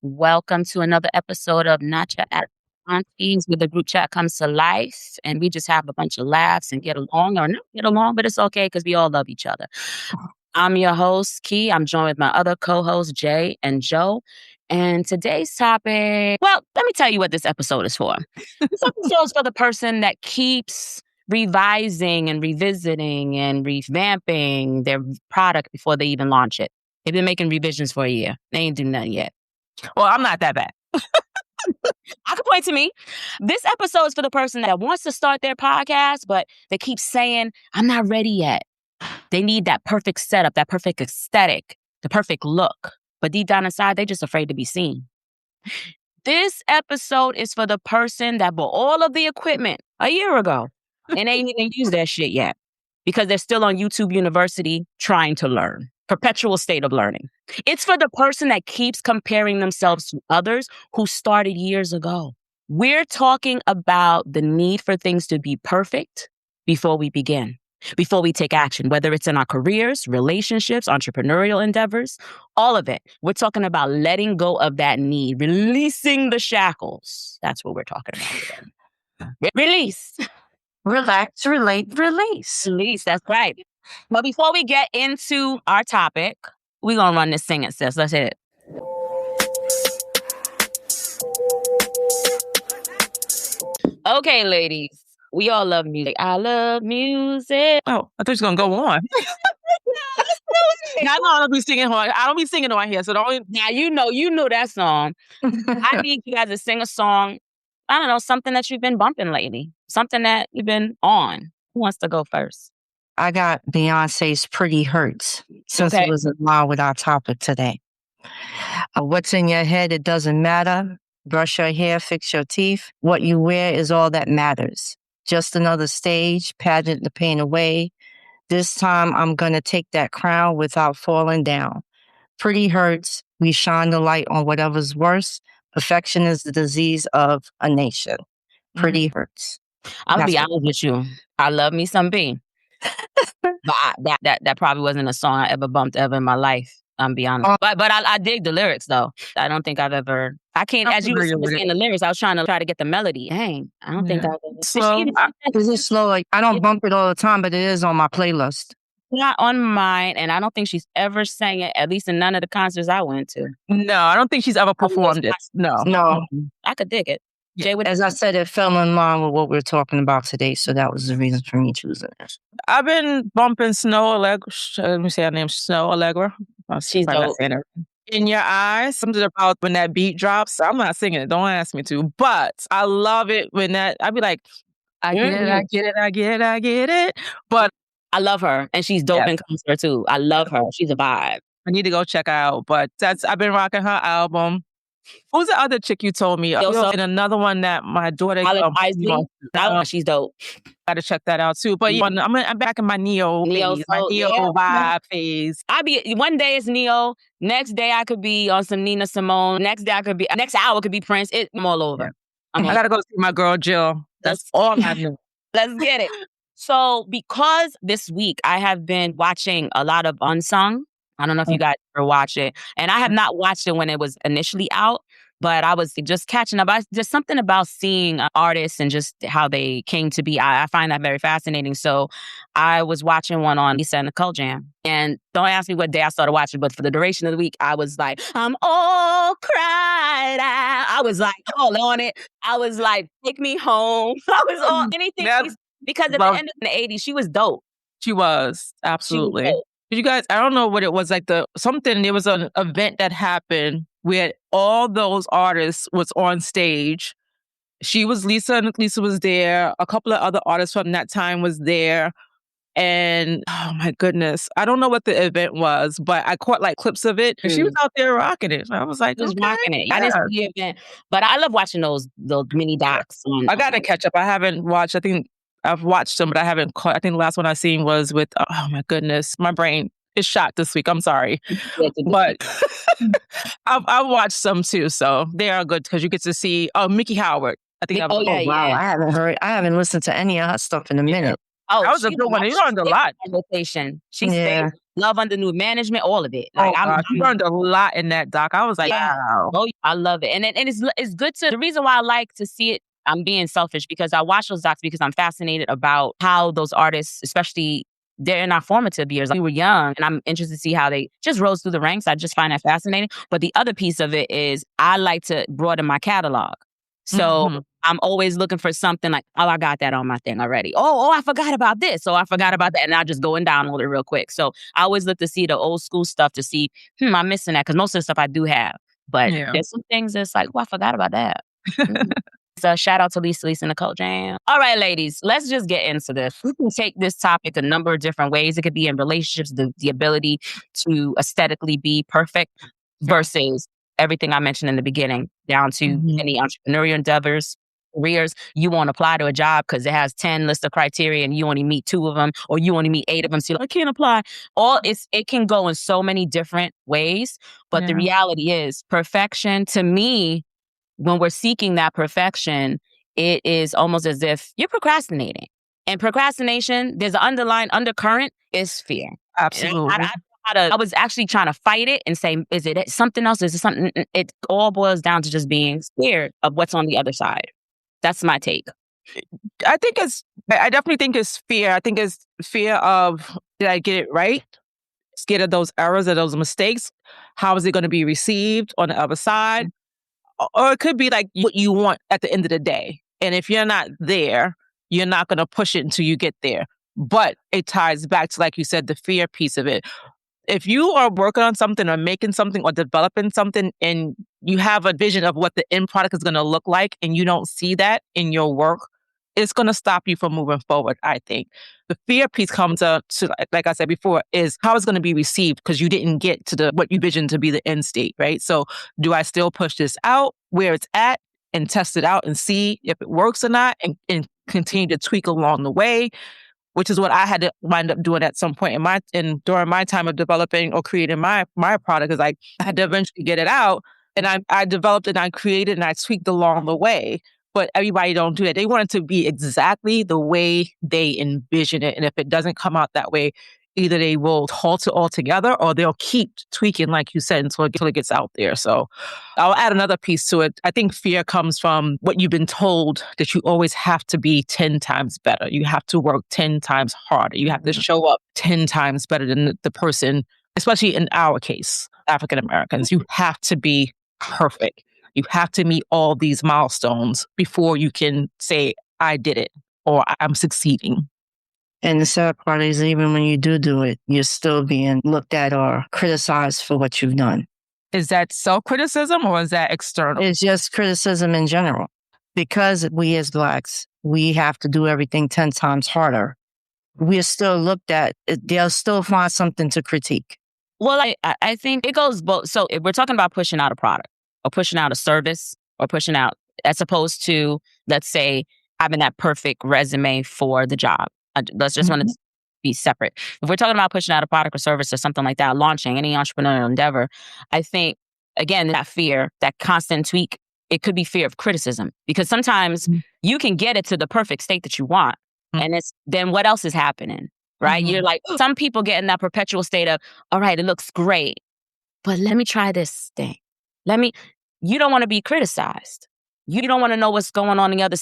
Welcome to another episode of Not Your Aunties, where the group chat comes to life and we just have a bunch of laughs and get along or not get along, but it's okay because we all love each other. I'm your host, Key. I'm joined with my other co-hosts, Jay and Joe. And today's topic, well, let me tell you what this episode is for. This episode is for the person that keeps revising and revisiting and revamping their product before they even launch it. They've been making revisions for a year. They ain't doing nothing yet. Well, I'm not that bad. I can point to me. This episode is for the person that wants to start their podcast, but they keep saying, I'm not ready yet. They need that perfect setup, that perfect aesthetic, the perfect look. But deep down inside, they're just afraid to be seen. This episode is for the person that bought all of the equipment a year ago and ain't even used that shit yet because they're still on YouTube University trying to learn. Perpetual state of learning. It's for the person that keeps comparing themselves to others who started years ago. We're talking about the need for things to be perfect before we begin, before we take action, whether it's in our careers, relationships, entrepreneurial endeavors, all of it. We're talking about letting go of that need, releasing the shackles. That's what we're talking about. Release. Relax, relate, release. Release, that's right. But before we get into our topic, we're going to run this singing, sis. Let's hit it. Okay, ladies. We all love music. I love music. Oh, I thought you was going to go on. I know I don't be singing on. I don't be singing on here, so don't. Now, you know that song. I need you guys to sing a song. I don't know, something that you've been bumping lately. Something that you've been on. Who wants to go first? I got Beyonce's Pretty Hurts, since Okay. it was in line with our topic today. What's in your head, it doesn't matter. Brush your hair, fix your teeth. What you wear is all that matters. Just another stage, pageant to paint away. This time I'm going to take that crown without falling down. Pretty hurts. We shine the light on whatever's worse. Perfection is the disease of a nation. Pretty hurts. I'm going to be That's honest with you. I love me some B. But that probably wasn't a song I ever bumped ever in my life. I'm be honest. But I dig the lyrics though. I don't think I've ever. I can't. I'm As you were familiar with saying the lyrics, I was trying to get the melody. Dang, I don't think Yeah. I've ever. Slow. Is it slow? Like, I don't bump it all the time, but it is on my playlist. Not on mine, and I don't think she's ever sang it. At least in none of the concerts I went to. No, I don't think she's ever performed it. No. No. I could dig it. Yeah. Jay, what? As I said, it fell in line with what we're talking about today, so that was the reason for me choosing it. I've been bumping Snow Allegra. Let me say her name, Snow Allegra. She's Probably not dope. saying her. In Your Eyes, something about when that beat drops. I'm not singing it. Don't ask me to. But I love it when that, I'd be like, I get it, I get it, I get it, I get it. But I love her, and she's dope in concert too. I love her. She's a vibe. I need to go check her out. But I've been rocking her album. Who's the other chick you told me? And another one that my daughter. She's dope. Got to check that out too. But yeah, I'm back in my Neo phase, my Neo vibe phase. One day it's Neo. Next day I could be on some Nina Simone. Next hour could be Prince. I'm all over. I gotta go see my girl Jill. That's all I know. Let's get it. So because this week I have been watching a lot of Unsung. I don't know if you guys ever watch it. And I have not watched it when it was initially out, but I was just catching up. Just something about seeing artists and just how they came to be. I find that very fascinating. So I was watching one on Lisa and Nicole Jam. And don't ask me what day I started watching, but for the duration of the week, I was like, I'm all cried out. I was like, all on it. I was like, take me home. I was on anything. Because at the end of the 80s, she was dope. She was. Absolutely. She was dope. You guys, I don't know what it was like. There was an event that happened where all those artists was on stage. Lisa was there. A couple of other artists from that time was there. And oh my goodness, I don't know what the event was, but I caught like clips of it. And she was out there rocking it. I was like, just rocking it. I didn't see the event, but I love watching those mini docs. I got to catch up. I haven't watched, I think I've watched them, but I haven't caught. I think the last one I seen was with, oh my goodness, my brain is shot this week. I'm sorry. But I've watched some too. So they are good because you get to see, Mickey Howard. I think wow. I haven't listened to any of her stuff in a minute. Oh, that was a good one. You learned a lot. She's love under new management, all of it. Oh Like gosh, you learned a lot in that doc. I was like, yeah. wow. Oh, I love it. And it's good to, the reason why I like to see it, I'm being selfish because I watch those docs because I'm fascinated about how those artists, especially they're in our formative years. We were young and I'm interested to see how they just rose through the ranks. I just find that fascinating. But the other piece of it is I like to broaden my catalog. So I'm always looking for something like, oh, I got that on my thing already. Oh, I forgot about this. Oh, I forgot about that. And I just go and download it real quick. So I always look to see the old school stuff to see, I'm missing that. Because most of the stuff I do have. But there's some things that's like, I forgot about that. So shout out to Lisa Nicole Jam. All right, ladies, let's just get into this. We can take this topic a number of different ways. It could be in relationships, the ability to aesthetically be perfect versus everything I mentioned in the beginning, down to any entrepreneurial endeavors, careers. You won't apply to a job because it has 10 lists of criteria and you only meet 2 of them, or you only meet 8 of them. So you're like, I can't apply. It can go in so many different ways. But the reality is perfection to me, when we're seeking that perfection, it is almost as if you're procrastinating. And procrastination, there's an underlying undercurrent, is fear. Absolutely. I was actually trying to fight it and say, is it something else? Is it something? It all boils down to just being scared of what's on the other side. That's my take. I definitely think it's fear. I think it's fear of, did I get it right? Scared of those errors or those mistakes. How is it going to be received on the other side? Or it could be like what you want at the end of the day. And if you're not there, you're not going to push it until you get there. But it ties back to, like you said, the fear piece of it. If you are working on something or making something or developing something and you have a vision of what the end product is going to look like and you don't see that in your work, it's going to stop you from moving forward, I think. The fear piece comes up to, like I said before, is how it's going to be received because you didn't get to what you visioned to be the end state, right? So do I still push this out where it's at and test it out and see if it works or not and continue to tweak along the way? Which is what I had to wind up doing at some point during my time of developing or creating my product. Is like I had to eventually get it out, and I developed it, and I created, and I tweaked along the way. But everybody don't do that. They want it to be exactly the way they envision it, and if it doesn't come out that way, either they will halt it altogether or they'll keep tweaking, like you said, until it gets out there. So I'll add another piece to it. I think fear comes from what you've been told, that you always have to be 10 times better. You have to work 10 times harder. You have to show up 10 times better than the person, especially in our case, African Americans. You have to be perfect. You have to meet all these milestones before you can say, I did it or I'm succeeding. And the sad part is even when you do it, you're still being looked at or criticized for what you've done. Is that self-criticism or is that external? It's just criticism in general. Because we as Blacks, we have to do everything 10 times harder. We're still looked at, they'll still find something to critique. Well, I think it goes both. So if we're talking about pushing out a product or pushing out a service or pushing out, as opposed to, let's say, having that perfect resume for the job. Let's just want to be separate. If we're talking about pushing out a product or service or something like that, launching any entrepreneurial endeavor, I think, again, that fear, that constant tweak, it could be fear of criticism because sometimes you can get it to the perfect state that you want. And then what else is happening, right? You're like, some people get in that perpetual state of, all right, it looks great, but let me try this thing. You don't want to be criticized. You don't want to know what's going on in the other.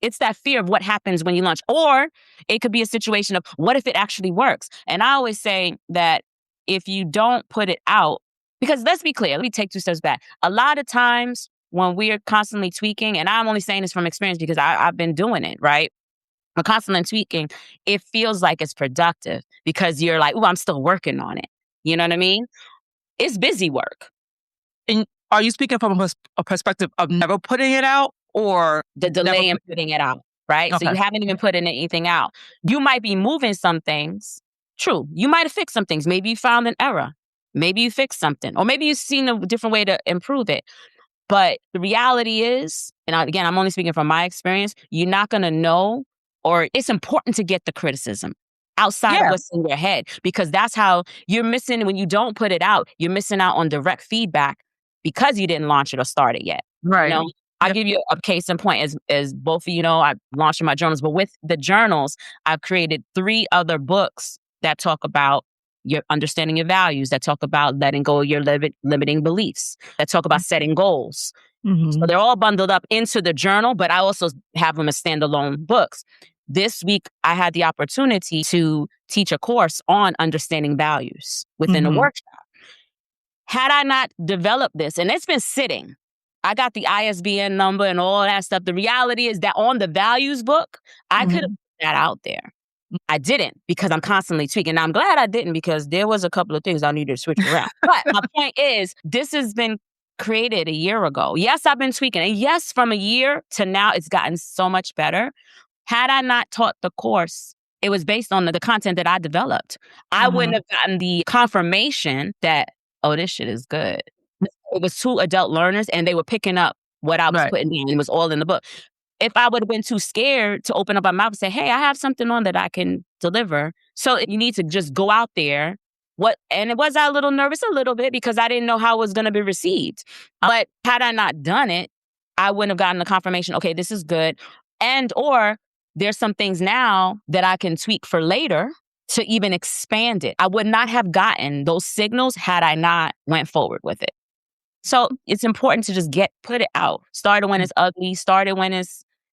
It's that fear of what happens when you launch. Or it could be a situation of what if it actually works? And I always say that if you don't put it out, because let's be clear, let me take 2 steps back. A lot of times when we're constantly tweaking, and I'm only saying this from experience because I've been doing it, right? We're constantly tweaking. It feels like it's productive because you're like, oh, I'm still working on it. You know what I mean? It's busy work. And are you speaking from a perspective of never putting it out or the delay in putting it out, right? Okay. So you haven't even put anything out. You might be moving some things. True. You might have fixed some things. Maybe you found an error. Maybe you fixed something. Or maybe you've seen a different way to improve it. But the reality is, and again, I'm only speaking from my experience, you're not going to know, or it's important to get the criticism outside of what's in your head, because that's how you're missing, when you don't put it out, you're missing out on direct feedback because you didn't launch it or start it yet. Right. You know? I'll give you a case in point. As both of you know, I'm launching my journals, but with the journals, I've created 3 other books that talk about your understanding your values, that talk about letting go of your limiting beliefs, that talk about setting goals. So they're all bundled up into the journal, but I also have them as standalone books. This week, I had the opportunity to teach a course on understanding values within a workshop. Had I not developed this, and it's been sitting, I got the ISBN number and all that stuff. The reality is that on the values book, I could have put that out there. I didn't because I'm constantly tweaking. Now, I'm glad I didn't because there was a couple of things I needed to switch around. But my point is, this has been created a year ago. Yes, I've been tweaking. And yes, from a year to now, it's gotten so much better. Had I not taught the course, it was based on the content that I developed. I wouldn't have gotten the confirmation that, oh, this shit is good. It was 2 adult learners and they were picking up what I was putting in. It was all in the book. If I would have been too scared to open up my mouth and say, hey, I have something on that I can deliver. So you need to just go out there. And was I a little nervous? A little bit, because I didn't know how it was going to be received. But had I not done it, I wouldn't have gotten the confirmation, okay, this is good. Or there's some things now that I can tweak for later to even expand it. I would not have gotten those signals had I not went forward with it. So it's important to just put it out. Start it when it's ugly. Start it when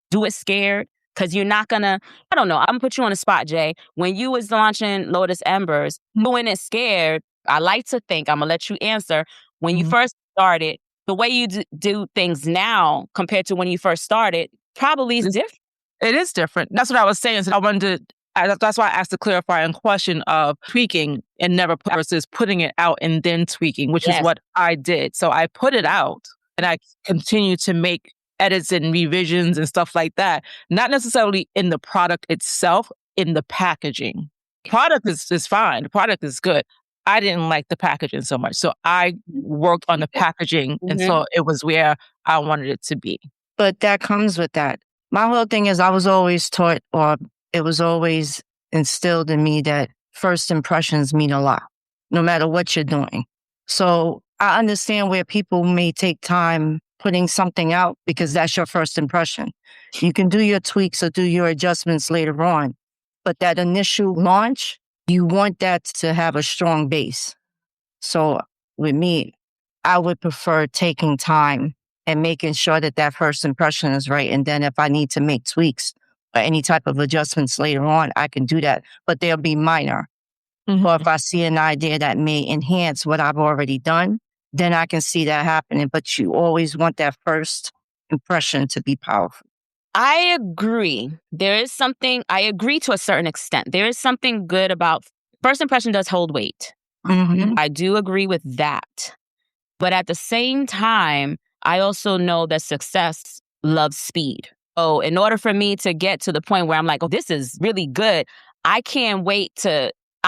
do it scared. Because you're not going to, I don't know, I'm going to put you on the spot, Jay. When you was launching Lotus Embers, doing it scared, I like to think, I'm going to let you answer, when you first started, the way you do things now compared to when you first started probably is different. It is different. That's what I was saying. So that's why I asked the clarifying question of tweaking and never versus putting it out and then tweaking, which is what I did. So I put it out and I continue to make edits and revisions and stuff like that. Not necessarily in the product itself, in the packaging. Product is fine. The product is good. I didn't like the packaging so much. So I worked on the packaging. And so it was where I wanted it to be. But that comes with that. My whole thing is I was always taught, or it was always instilled in me, that first impressions mean a lot, no matter what you're doing. So I understand where people may take time putting something out because that's your first impression. You can do your tweaks or do your adjustments later on. But that initial launch, you want that to have a strong base. So with me, I would prefer taking time and making sure that first impression is right. And then if I need to make tweaks or any type of adjustments later on, I can do that. But they'll be minor. Or if I see an idea that may enhance what I've already done, then I can see that happening. But you always want that first impression to be powerful. I agree. I agree to a certain extent. There is something good about first impression does hold weight. I do agree with that. But at the same time, I also know that success loves speed. Oh, in order for me to get to the point where I'm like, oh, this is really good, I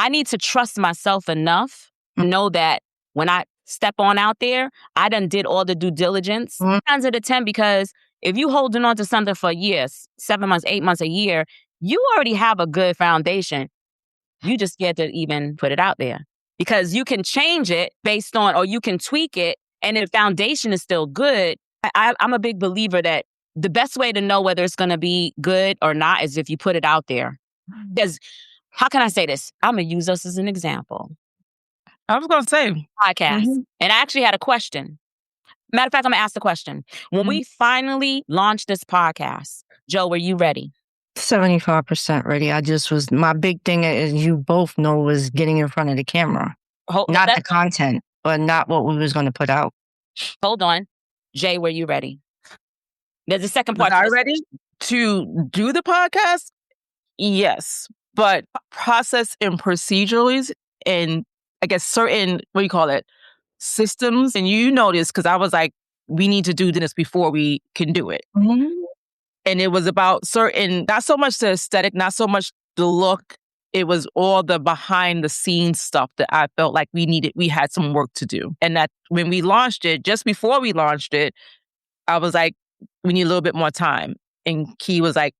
need to trust myself enough to know that when I step on out there, I done did all the due diligence. 9 times out of 10, because if you holding on to something for years, 7 months, 8 months, a year, you already have a good foundation. You just get to even put it out there because you can change it based on, or you can tweak it. And if foundation is still good, I'm a big believer that the best way to know whether it's going to be good or not is if you put it out there. Because how can I say this? I'm going to use us as an example. I was going to say. Podcast. And I actually had a question. Matter of fact, I'm going to ask the question. When we finally launched this podcast, Joe, were you ready? 75% ready. My big thing, as you both know, was getting in front of the camera. Not the content, but not what we was going to put out. Hold on. Jay, were you ready? There's a second part. Was I ready to do the podcast? Yes. But process and procedures and I guess certain, systems. And you know this because I was like, we need to do this before we can do it. And it was about certain, not so much the aesthetic, not so much the look. It was all the behind the scenes stuff that I felt like we had some work to do. And that when we launched it, just before we launched it, I was like, we need a little bit more time. And Key was like,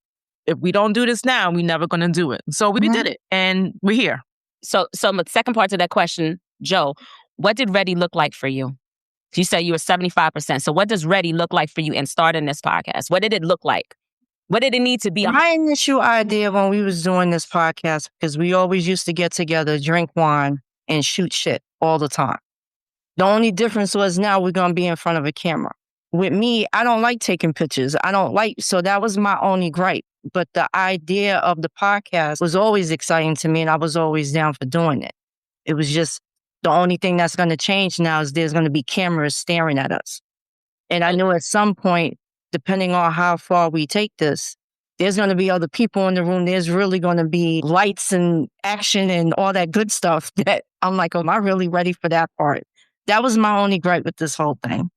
if we don't do this now, we're never going to do it. So we did it and we're here. So the second part to that question, Joe, what did ready look like for you? You said you were 75%. So what does ready look like for you in starting this podcast? What did it look like? What did it need to be? My initial idea when we was doing this podcast, because we always used to get together, drink wine, and shoot shit all the time. The only difference was now we're going to be in front of a camera. With me, I don't like taking pictures. So that was my only gripe. But the idea of the podcast was always exciting to me, and I was always down for doing it. It was just the only thing that's going to change now is there's going to be cameras staring at us. And I knew at some point, depending on how far we take this, there's going to be other people in the room. There's really going to be lights and action and all that good stuff that I'm like, am I really ready for that part? That was my only gripe with this whole thing.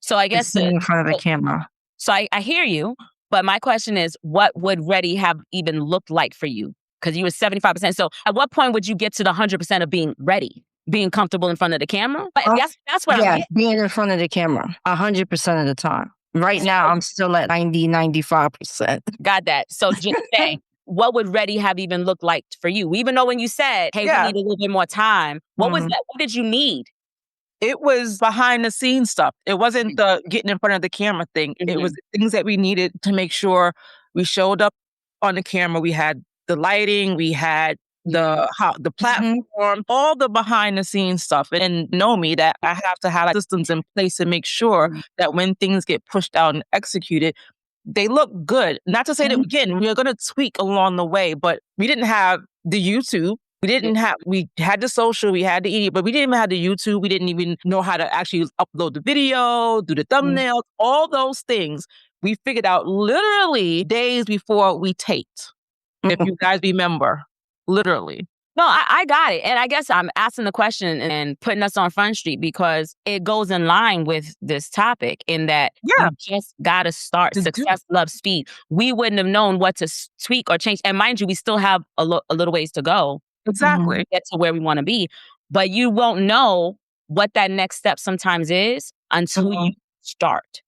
So I guess sitting in front of a camera. So I hear you, but my question is, what would ready have even looked like for you? Because you were 75%. So at what point would you get to the 100% of being ready, being comfortable in front of the camera? But that's what I'm getting. Being in front of the camera 100% of the time. Right now, I'm still at 95%. Got that. So just say, what would ready have even looked like for you? Even though when you said, hey, we need a little bit more time, what was that? What did you need? It was behind the scenes stuff. It wasn't the getting in front of the camera thing. It was things that we needed to make sure we showed up on the camera. We had the lighting, we had the platform, all the behind the scenes stuff. And know me that I have to have systems in place to make sure that when things get pushed out and executed, they look good. Not to say that, again, we're going to tweak along the way, but we didn't have the YouTube. We had the social, we had the ED, but we didn't even have the YouTube. We didn't even know how to actually upload the video, do the thumbnails, all those things. We figured out literally days before we taped. If you guys remember, literally. No, I got it. And I guess I'm asking the question and putting us on Front Street because it goes in line with this topic in that you just got to start. Success loves speed. We wouldn't have known what to tweak or change. And mind you, we still have a little ways to go. Exactly. To get to where we want to be. But you won't know what that next step sometimes is until you start.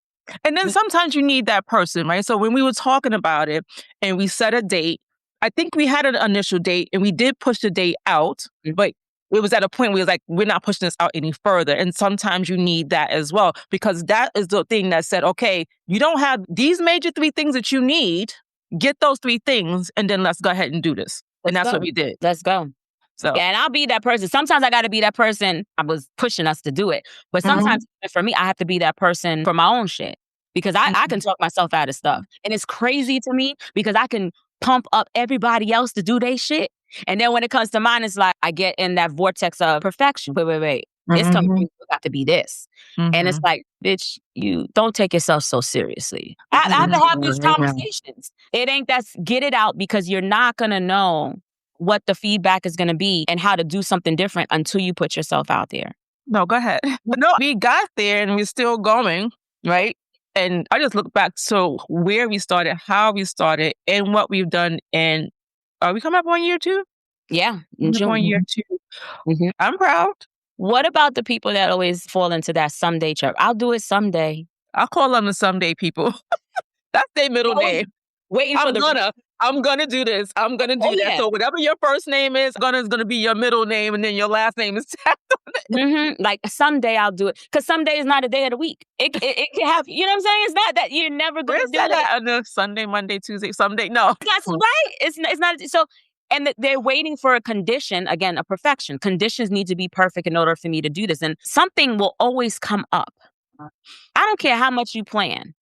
And then sometimes you need that person, right? So when we were talking about it and we set a date, I think we had an initial date and we did push the date out, but it was at a point where it was like, we're not pushing this out any further. And sometimes you need that as well, because that is the thing that said, okay, you don't have these major 3 things that you need. Get those 3 things and then let's go ahead and do this. And that's what we did. Let's go. So, and I'll be that person. Sometimes I got to be that person. I was pushing us to do it. But sometimes for me, I have to be that person for my own shit. Because I can talk myself out of stuff. And it's crazy to me because I can pump up everybody else to do their shit. And then when it comes to mine, it's like I get in that vortex of perfection. Wait. This company got to be this. And it's like, bitch, you don't take yourself so seriously. I have to have these conversations. It ain't get it out because you're not going to know what the feedback is going to be and how to do something different until you put yourself out there. No, go ahead. But no, we got there and we're still going, right? And I just look back to where we started, how we started, and what we've done. And are we coming up on year 2? Yeah. On year 2. I'm proud. What about the people that always fall into that someday trap? I'll do it someday. I'll call them the someday people. That's their middle name. Waiting for I'm gonna do this. I'm gonna do that. Yeah. So whatever your first name is gonna be your middle name, and then your last name is tacked on it. Like someday I'll do it, because someday is not a day of the week. It can have, you know what I'm saying? It's not that you're never gonna do that on a Sunday, Monday, Tuesday, someday. No, that's right. It's not so. And they're waiting for a condition, again, a perfection. Conditions need to be perfect in order for me to do this. And something will always come up. I don't care how much you plan.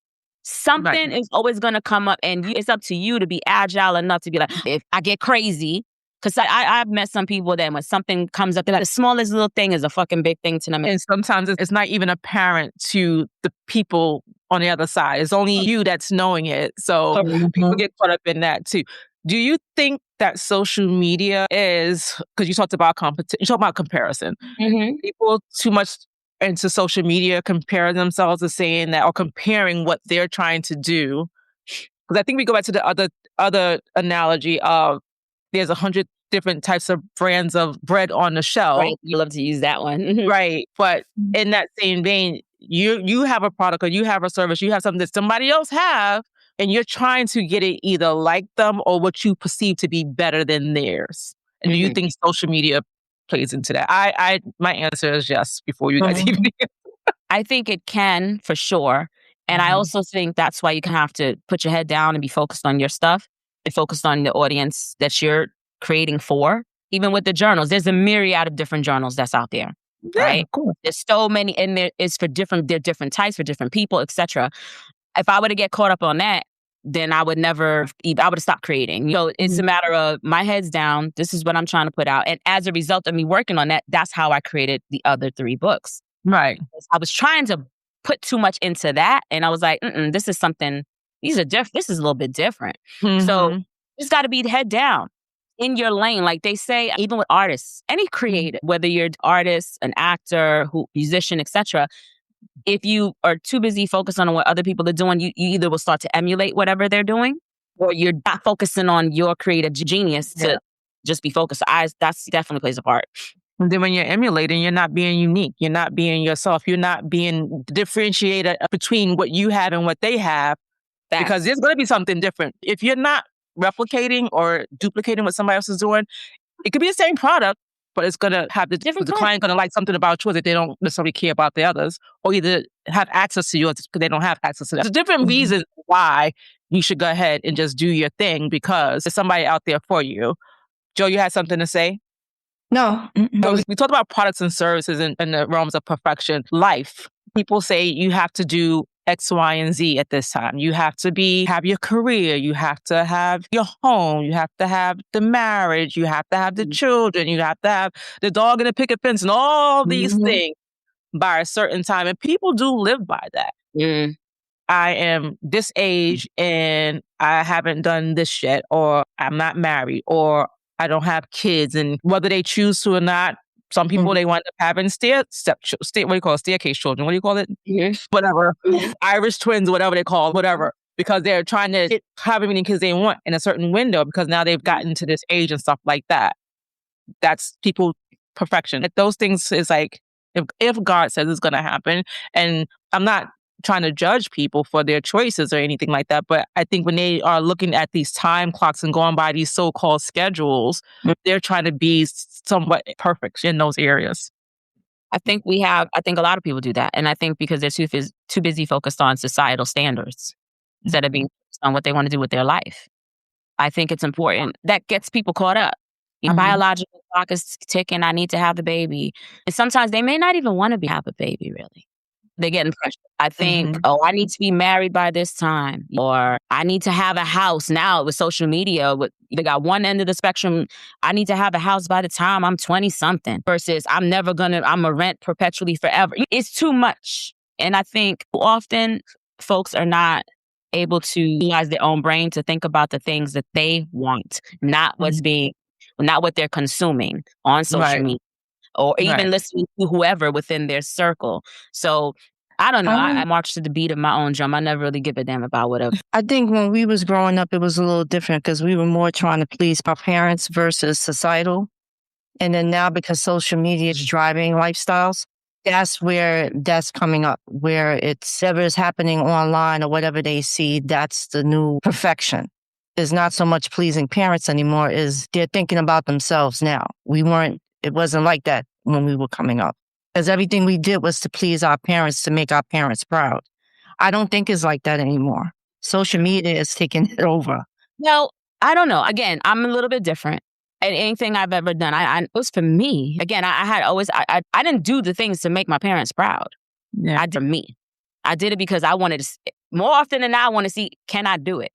Something is always going to come up, and it's up to you to be agile enough to be like, if I get crazy, because I've met some people that when something comes up, they're like, the smallest little thing is a fucking big thing to them. And sometimes it's not even apparent to the people on the other side. It's only you that's knowing it. So people get caught up in that too. Do you think that social media is, because you talked about you talked about comparison, people too much into social media compare themselves to saying that, or comparing what they're trying to do? Because I think we go back to the other analogy of there's 100 different types of brands of bread on the shelf. Right. You love to use that one. Right. But in that same vein, you have a product or you have a service, you have something that somebody else have, and you're trying to get it either like them or what you perceive to be better than theirs. And do you think social media plays into that? My answer is yes, before you guys even I think it can, for sure. And I also think that's why you can have to put your head down and be focused on your stuff and focused on the audience that you're creating for. Even with the journals, there's a myriad of different journals that's out there, Yeah, right? of course. There's so many, and there is for they're different types for different people, etc. If I were to get caught up on that, then I would never, I would have stopped creating. So it's a matter of my head's down. This is what I'm trying to put out. And as a result of me working on that, that's how I created the other 3 books. Right. I was trying to put too much into that. And I was like, this is something, this is a little bit different. So you just got to be head down in your lane. Like they say, even with artists, any creative, whether you're an artist, an actor, musician, etc. If you are too busy focused on what other people are doing, you either will start to emulate whatever they're doing, or you're not focusing on your creative genius to just be focused. That's definitely plays a part. And then when you're emulating, you're not being unique. You're not being yourself. You're not being differentiated between what you have and what they have. Because there's going to be something different. If you're not replicating or duplicating what somebody else is doing, it could be the same product, but it's going to have the client going to like something about yours that they don't necessarily care about the others, or either have access to yours because they don't have access to that. There's different reasons why you should go ahead and just do your thing, because there's somebody out there for you. Joe, you had something to say? No. So we talked about products and services in the realms of perfection. Life. People say you have to do X, Y, and Z at this time. You have to have your career. You have to have your home. You have to have the marriage. You have to have the children. You have to have the dog and the picket fence and all these things by a certain time. And people do live by that. I am this age and I haven't done this yet, or I'm not married, or I don't have kids. And whether they choose to or not, some people, they wind up having what do you call it? Staircase children. What do you call it? Whatever. Irish twins, whatever they call it, whatever. Because they're trying to get however many kids they want in a certain window, because now they've gotten to this age and stuff like that. That's people perfection. Those things is like, if God says it's going to happen, and I'm not trying to judge people for their choices or anything like that, but I think when they are looking at these time clocks and going by these so-called schedules, they're trying to be somewhat perfect in those areas. I think a lot of people do that. And I think because they're too busy focused on societal standards instead of being focused on what they want to do with their life. I think it's important. That gets people caught up. My biological clock is ticking. I need to have the baby. And sometimes they may not even want to have a baby, really. They're getting pressure. I think, I need to be married by this time, or I need to have a house. Now with social media, they got one end of the spectrum. I need to have a house by the time I'm 20 something versus I'm a rent perpetually forever. It's too much. And I think often folks are not able to utilize their own brain to think about the things that they want, not what they're consuming on social media, or even listening to whoever within their circle. So I don't know. I march to the beat of my own drum. I never really give a damn about whatever. I think when we was growing up, it was a little different because we were more trying to please our parents versus societal. And then now, because social media is driving lifestyles, that's where that's coming up, where it's whatever is happening online or whatever they see, that's the new perfection. It's not so much pleasing parents anymore, they're thinking about themselves now. It wasn't like that when we were coming up. Because everything we did was to please our parents, to make our parents proud. I don't think it's like that anymore. Social media is taking it over. No, I don't know. Again, I'm a little bit different. And anything I've ever done, it was for me. Again, I didn't do the things to make my parents proud. Yeah. I did me. I did it because I wanted to, more often than not, I want to see, can I do it?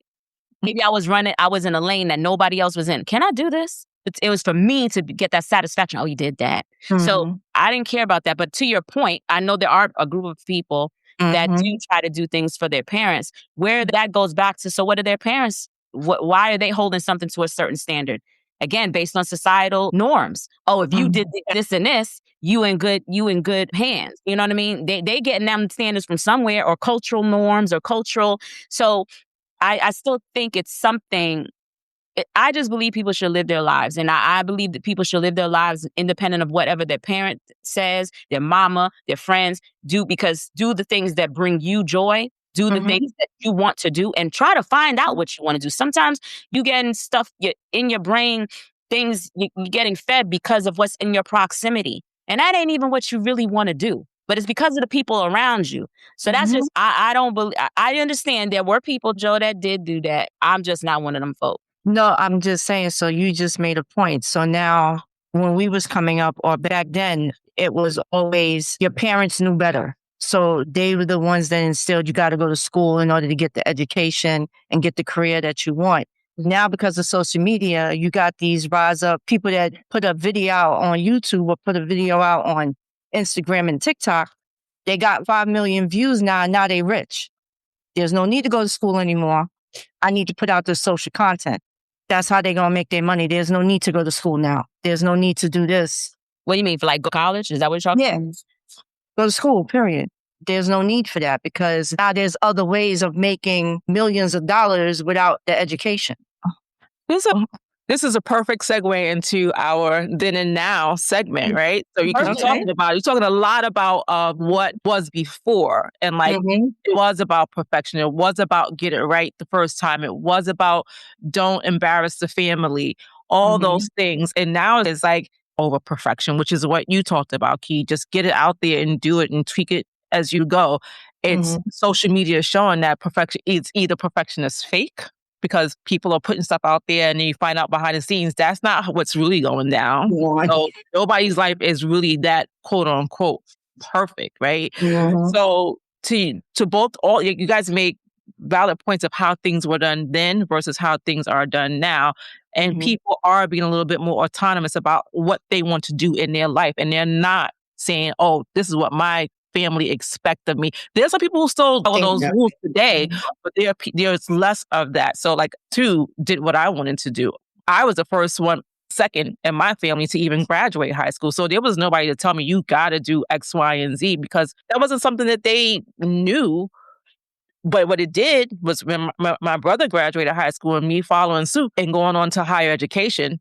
Maybe I was in a lane that nobody else was in. Can I do this? It was for me to get that satisfaction. Oh, you did that. So I didn't care about that. But to your point, I know there are a group of people that do try to do things for their parents, where that goes back to, so what are their parents? Why are they holding something to a certain standard? Again, based on societal norms. Oh, if you did this and this, you in good hands. You know what I mean? They getting them standards from somewhere, or cultural norms or cultural. So I still think it's something. I just believe people should live their lives. And I believe that people should live their lives independent of whatever their parent says, their mama, their friends do the things that bring you joy. Do the things that you want to do, and try to find out what you want to do. Sometimes you getting stuff in your brain, things you're getting fed because of what's in your proximity. And that ain't even what you really want to do. But it's because of the people around you. So that's just, I don't believe, I understand there were people, Joe, that did do that. I'm just not one of them folk. No, I'm just saying, so you just made a point. So now when we was coming up or back then, it was always your parents knew better. So they were the ones that instilled you got to go to school in order to get the education and get the career that you want. Now, because of social media, you got these rise up people that put a video out on YouTube or put a video out on Instagram and TikTok. They got 5 million views now, and now they rich. There's no need to go to school anymore. I need to put out this social content. That's how they're going to make their money. There's no need to go to school now. There's no need to do this. What do you mean, for like go to college? Is that what you're talking Yeah. Go to school, period. There's no need for that because now there's other ways of making millions of dollars without the education. This is a perfect segue into our then and now segment, right? So you're talking a lot about what was before, and like it was about perfection. It was about get it right the first time. It was about don't embarrass the family. All those things, and now it's like over perfection, which is what you talked about, Key. Just get it out there and do it and tweak it as you go. It's social media showing that perfection. It's either perfection is fake, because people are putting stuff out there and then you find out behind the scenes, that's not what's really going down. So nobody's life is really that quote unquote perfect, right? So to both, all you guys make valid points of how things were done then versus how things are done now. And people are being a little bit more autonomous about what they want to do in their life. And they're not saying, oh, this is what my family expect of me. There's some people who still follow those rules today, but there's less of that. So like, did what I wanted to do. I was the second in my family to even graduate high school. So there was nobody to tell me you got to do X, Y, and Z, because that wasn't something that they knew. But what it did was when my brother graduated high school and me following suit and going on to higher education,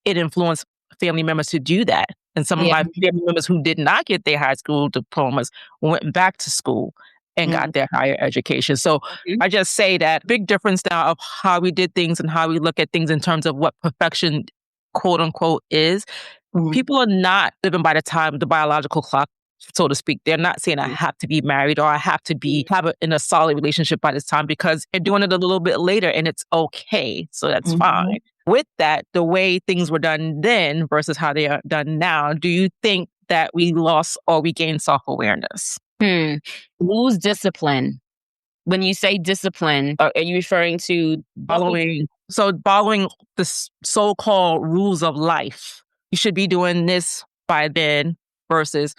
it influenced family members to do that. And some of my family members who did not get their high school diplomas went back to school and got their higher education. So I just say that big difference now of how we did things and how we look at things in terms of what perfection, quote unquote, is. People are not living by the biological clock, so to speak. They're not saying I have to be married or I have to have in a solid relationship by this time, because they're doing it a little bit later and it's okay. So that's fine. With that, the way things were done then versus how they are done now, do you think that we lost or we gained self-awareness? Lose discipline. When you say discipline, are you referring to following the so-called rules of life? You should be doing this by then versus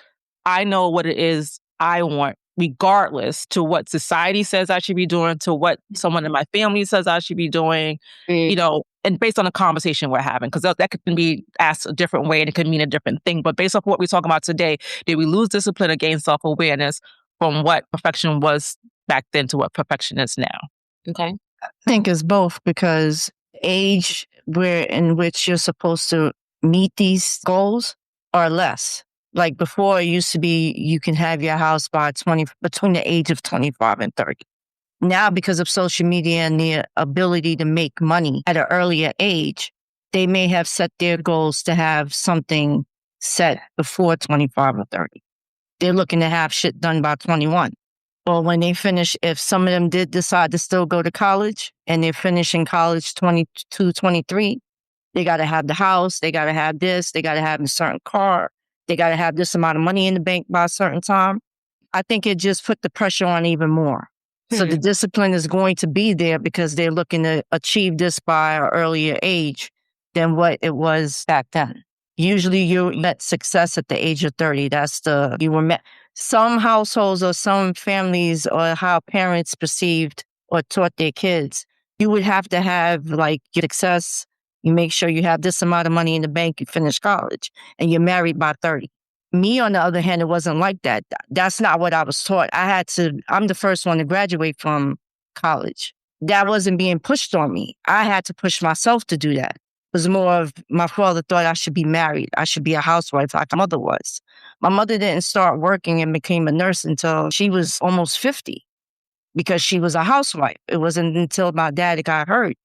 I know what it is I want, regardless to what society says I should be doing, to what someone in my family says I should be doing, and based on the conversation we're having, because that can be asked a different way and it can mean a different thing. But based off what we're talking about today, did we lose discipline or gain self-awareness from what perfection was back then to what perfection is now? Okay. I think it's both, because age in which you're supposed to meet these goals are less. Like before, it used to be you can have your house by between the age of 25 and 30. Now, because of social media and the ability to make money at an earlier age, they may have set their goals to have something set before 25 or 30. They're looking to have shit done by 21. Or when they finish, if some of them did decide to still go to college and they're finishing college 22, 23, they got to have the house, they got to have this, they got to have a certain car, they got to have this amount of money in the bank by a certain time. I think it just put the pressure on even more. So the discipline is going to be there because they're looking to achieve this by an earlier age than what it was back then. Usually you met success at the age of 30. Some households or some families or how parents perceived or taught their kids, you would have to have like success. You make sure you have this amount of money in the bank, you finish college, and you're married by 30. Me, on the other hand, it wasn't like that. That's not what I was taught. I'm the first one to graduate from college. That wasn't being pushed on me. I had to push myself to do that. It was more of my father thought I should be married. I should be a housewife like my mother was. My mother didn't start working and became a nurse until she was almost 50 because she was a housewife. It wasn't until my dad got hurt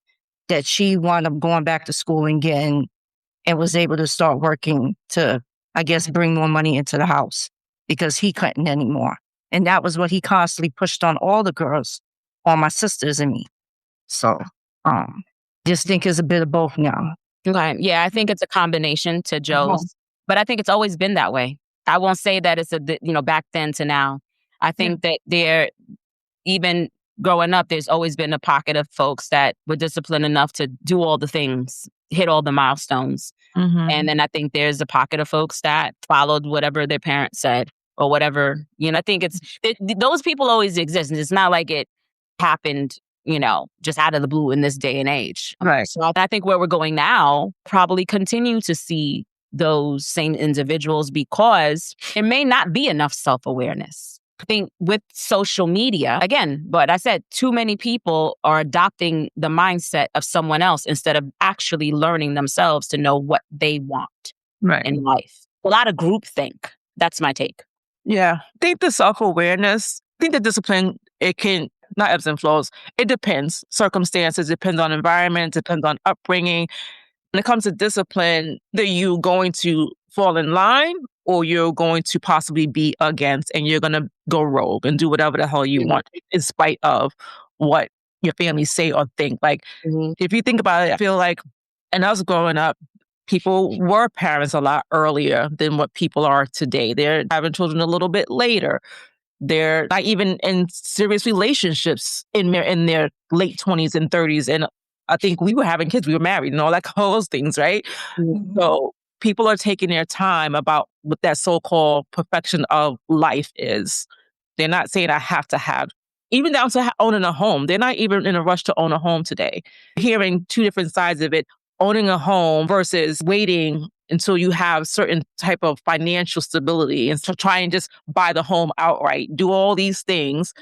that she wound up going back to school and was able to start working to, I guess, bring more money into the house because he couldn't anymore. And that was what he constantly pushed on all the girls, all my sisters and me. So, Just think it's a bit of both now. Okay. Yeah, I think it's a combination to Joe's, but I think it's always been that way. I won't say that it's back then to now. I think that even growing up, there's always been a pocket of folks that were disciplined enough to do all the things, hit all the milestones. And then I think there's a pocket of folks that followed whatever their parents said or whatever. I think those people always exist. And it's not like it happened, just out of the blue in this day and age. Right. So I think where we're going now, probably continue to see those same individuals because there may not be enough self-awareness. I think with social media, again, but I said too many people are adopting the mindset of someone else instead of actually learning themselves to know what they want in life. A lot of groupthink. That's my take. Yeah. I think the self-awareness, I think the discipline, it can, not ebbs and flows. It depends. Circumstances, depends on environment, depends on upbringing. When it comes to discipline, are you going to fall in line or you're going to possibly be against and you're going to go rogue and do whatever the hell you want in spite of what your family say or think. Like, if you think about it, I feel like, and I was growing up, people were parents a lot earlier than what people are today. They're having children a little bit later. They're not even in serious relationships in their late 20s and 30s. And I think we were having kids, we were married and all those things, right? So people are taking their time about what that so-called perfection of life is. They're not saying I have to have, even down to owning a home. They're not even in a rush to own a home today. Hearing two different sides of it, owning a home versus waiting until you have certain type of financial stability and to try and just buy the home outright, do all these things.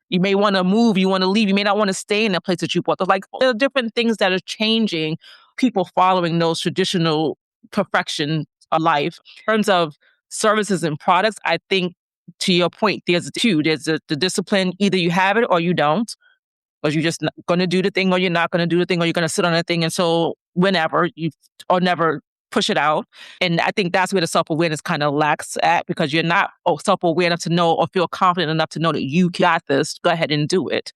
You may want to move, you want to leave, you may not want to stay in the place that you bought. Like, there are different things that are changing people following those traditional perfection of life. In terms of services and products, I think, to your point, there's two. There's the discipline, either you have it or you don't. Or you're just going to do the thing or you're not going to do the thing or you're going to sit on the thing until whenever or never push it out. And I think that's where the self-awareness kind of lacks at because you're not self-aware enough to know or feel confident enough to know that you got this. Go ahead and do it.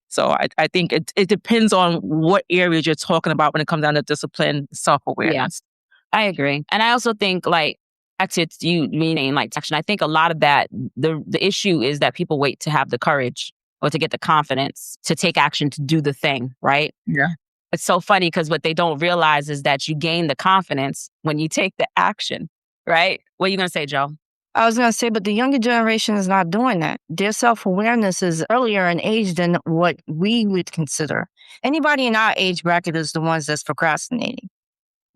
So I think it depends on what areas you're talking about when it comes down to discipline, self-awareness. Yeah, I agree. And I also think it's you meaning action. I think a lot of that, the issue is that people wait to have the courage or to get the confidence to take action to do the thing, right? Yeah. It's so funny because what they don't realize is that you gain the confidence when you take the action, right? What are you going to say, Joe? I was going to say, but the younger generation is not doing that. Their self-awareness is earlier in age than what we would consider. Anybody in our age bracket is the ones that's procrastinating.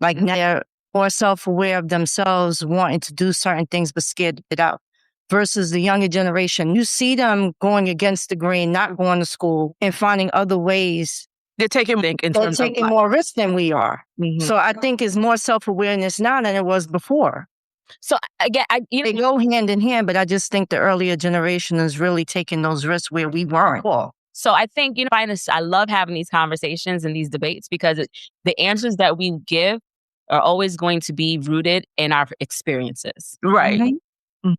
Like they're more self-aware of themselves, wanting to do certain things, but scared to get out. Versus the younger generation, you see them going against the grain, not going to school and finding other ways. They're taking more risk than we are. So I think it's more self-awareness now than it was before. So again, they go hand in hand, but I just think the earlier generation is really taking those risks where we weren't. So I think, I love having these conversations and these debates because the answers that we give are always going to be rooted in our experiences. Right.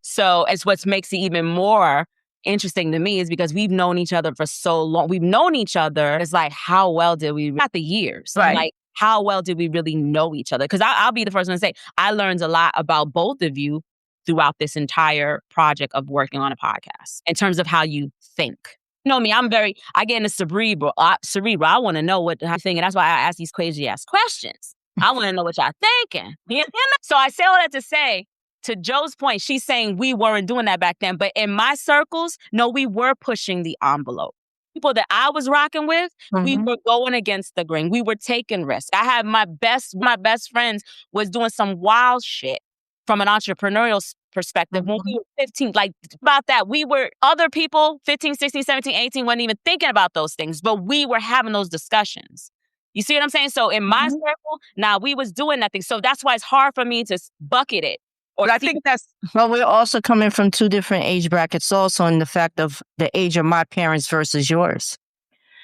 So it's what makes it even more interesting to me is because we've known each other for so long. We've known each other. It's like, how well did we, not the years, right. How well did we really know each other? Because I'll be the first one to say, I learned a lot about both of you throughout this entire project of working on a podcast in terms of how you think. You know me, I get into cerebral. I want to know what I'm thinking. That's why I ask these crazy ass questions. I want to know what y'all thinking. So I say all that to say, to Joe's point, she's saying we weren't doing that back then. But in my circles, no, we were pushing the envelope. People that I was rocking with, we were going against the grain. We were taking risks. I had my best friends was doing some wild shit from an entrepreneurial perspective. When we were 15, about that, other people, 15, 16, 17, 18, weren't even thinking about those things, but we were having those discussions. You see what I'm saying? So in my circle, we was doing nothing. So that's why it's hard for me to bucket it. Or I think well, we're also coming from two different age brackets also in the fact of the age of my parents versus yours.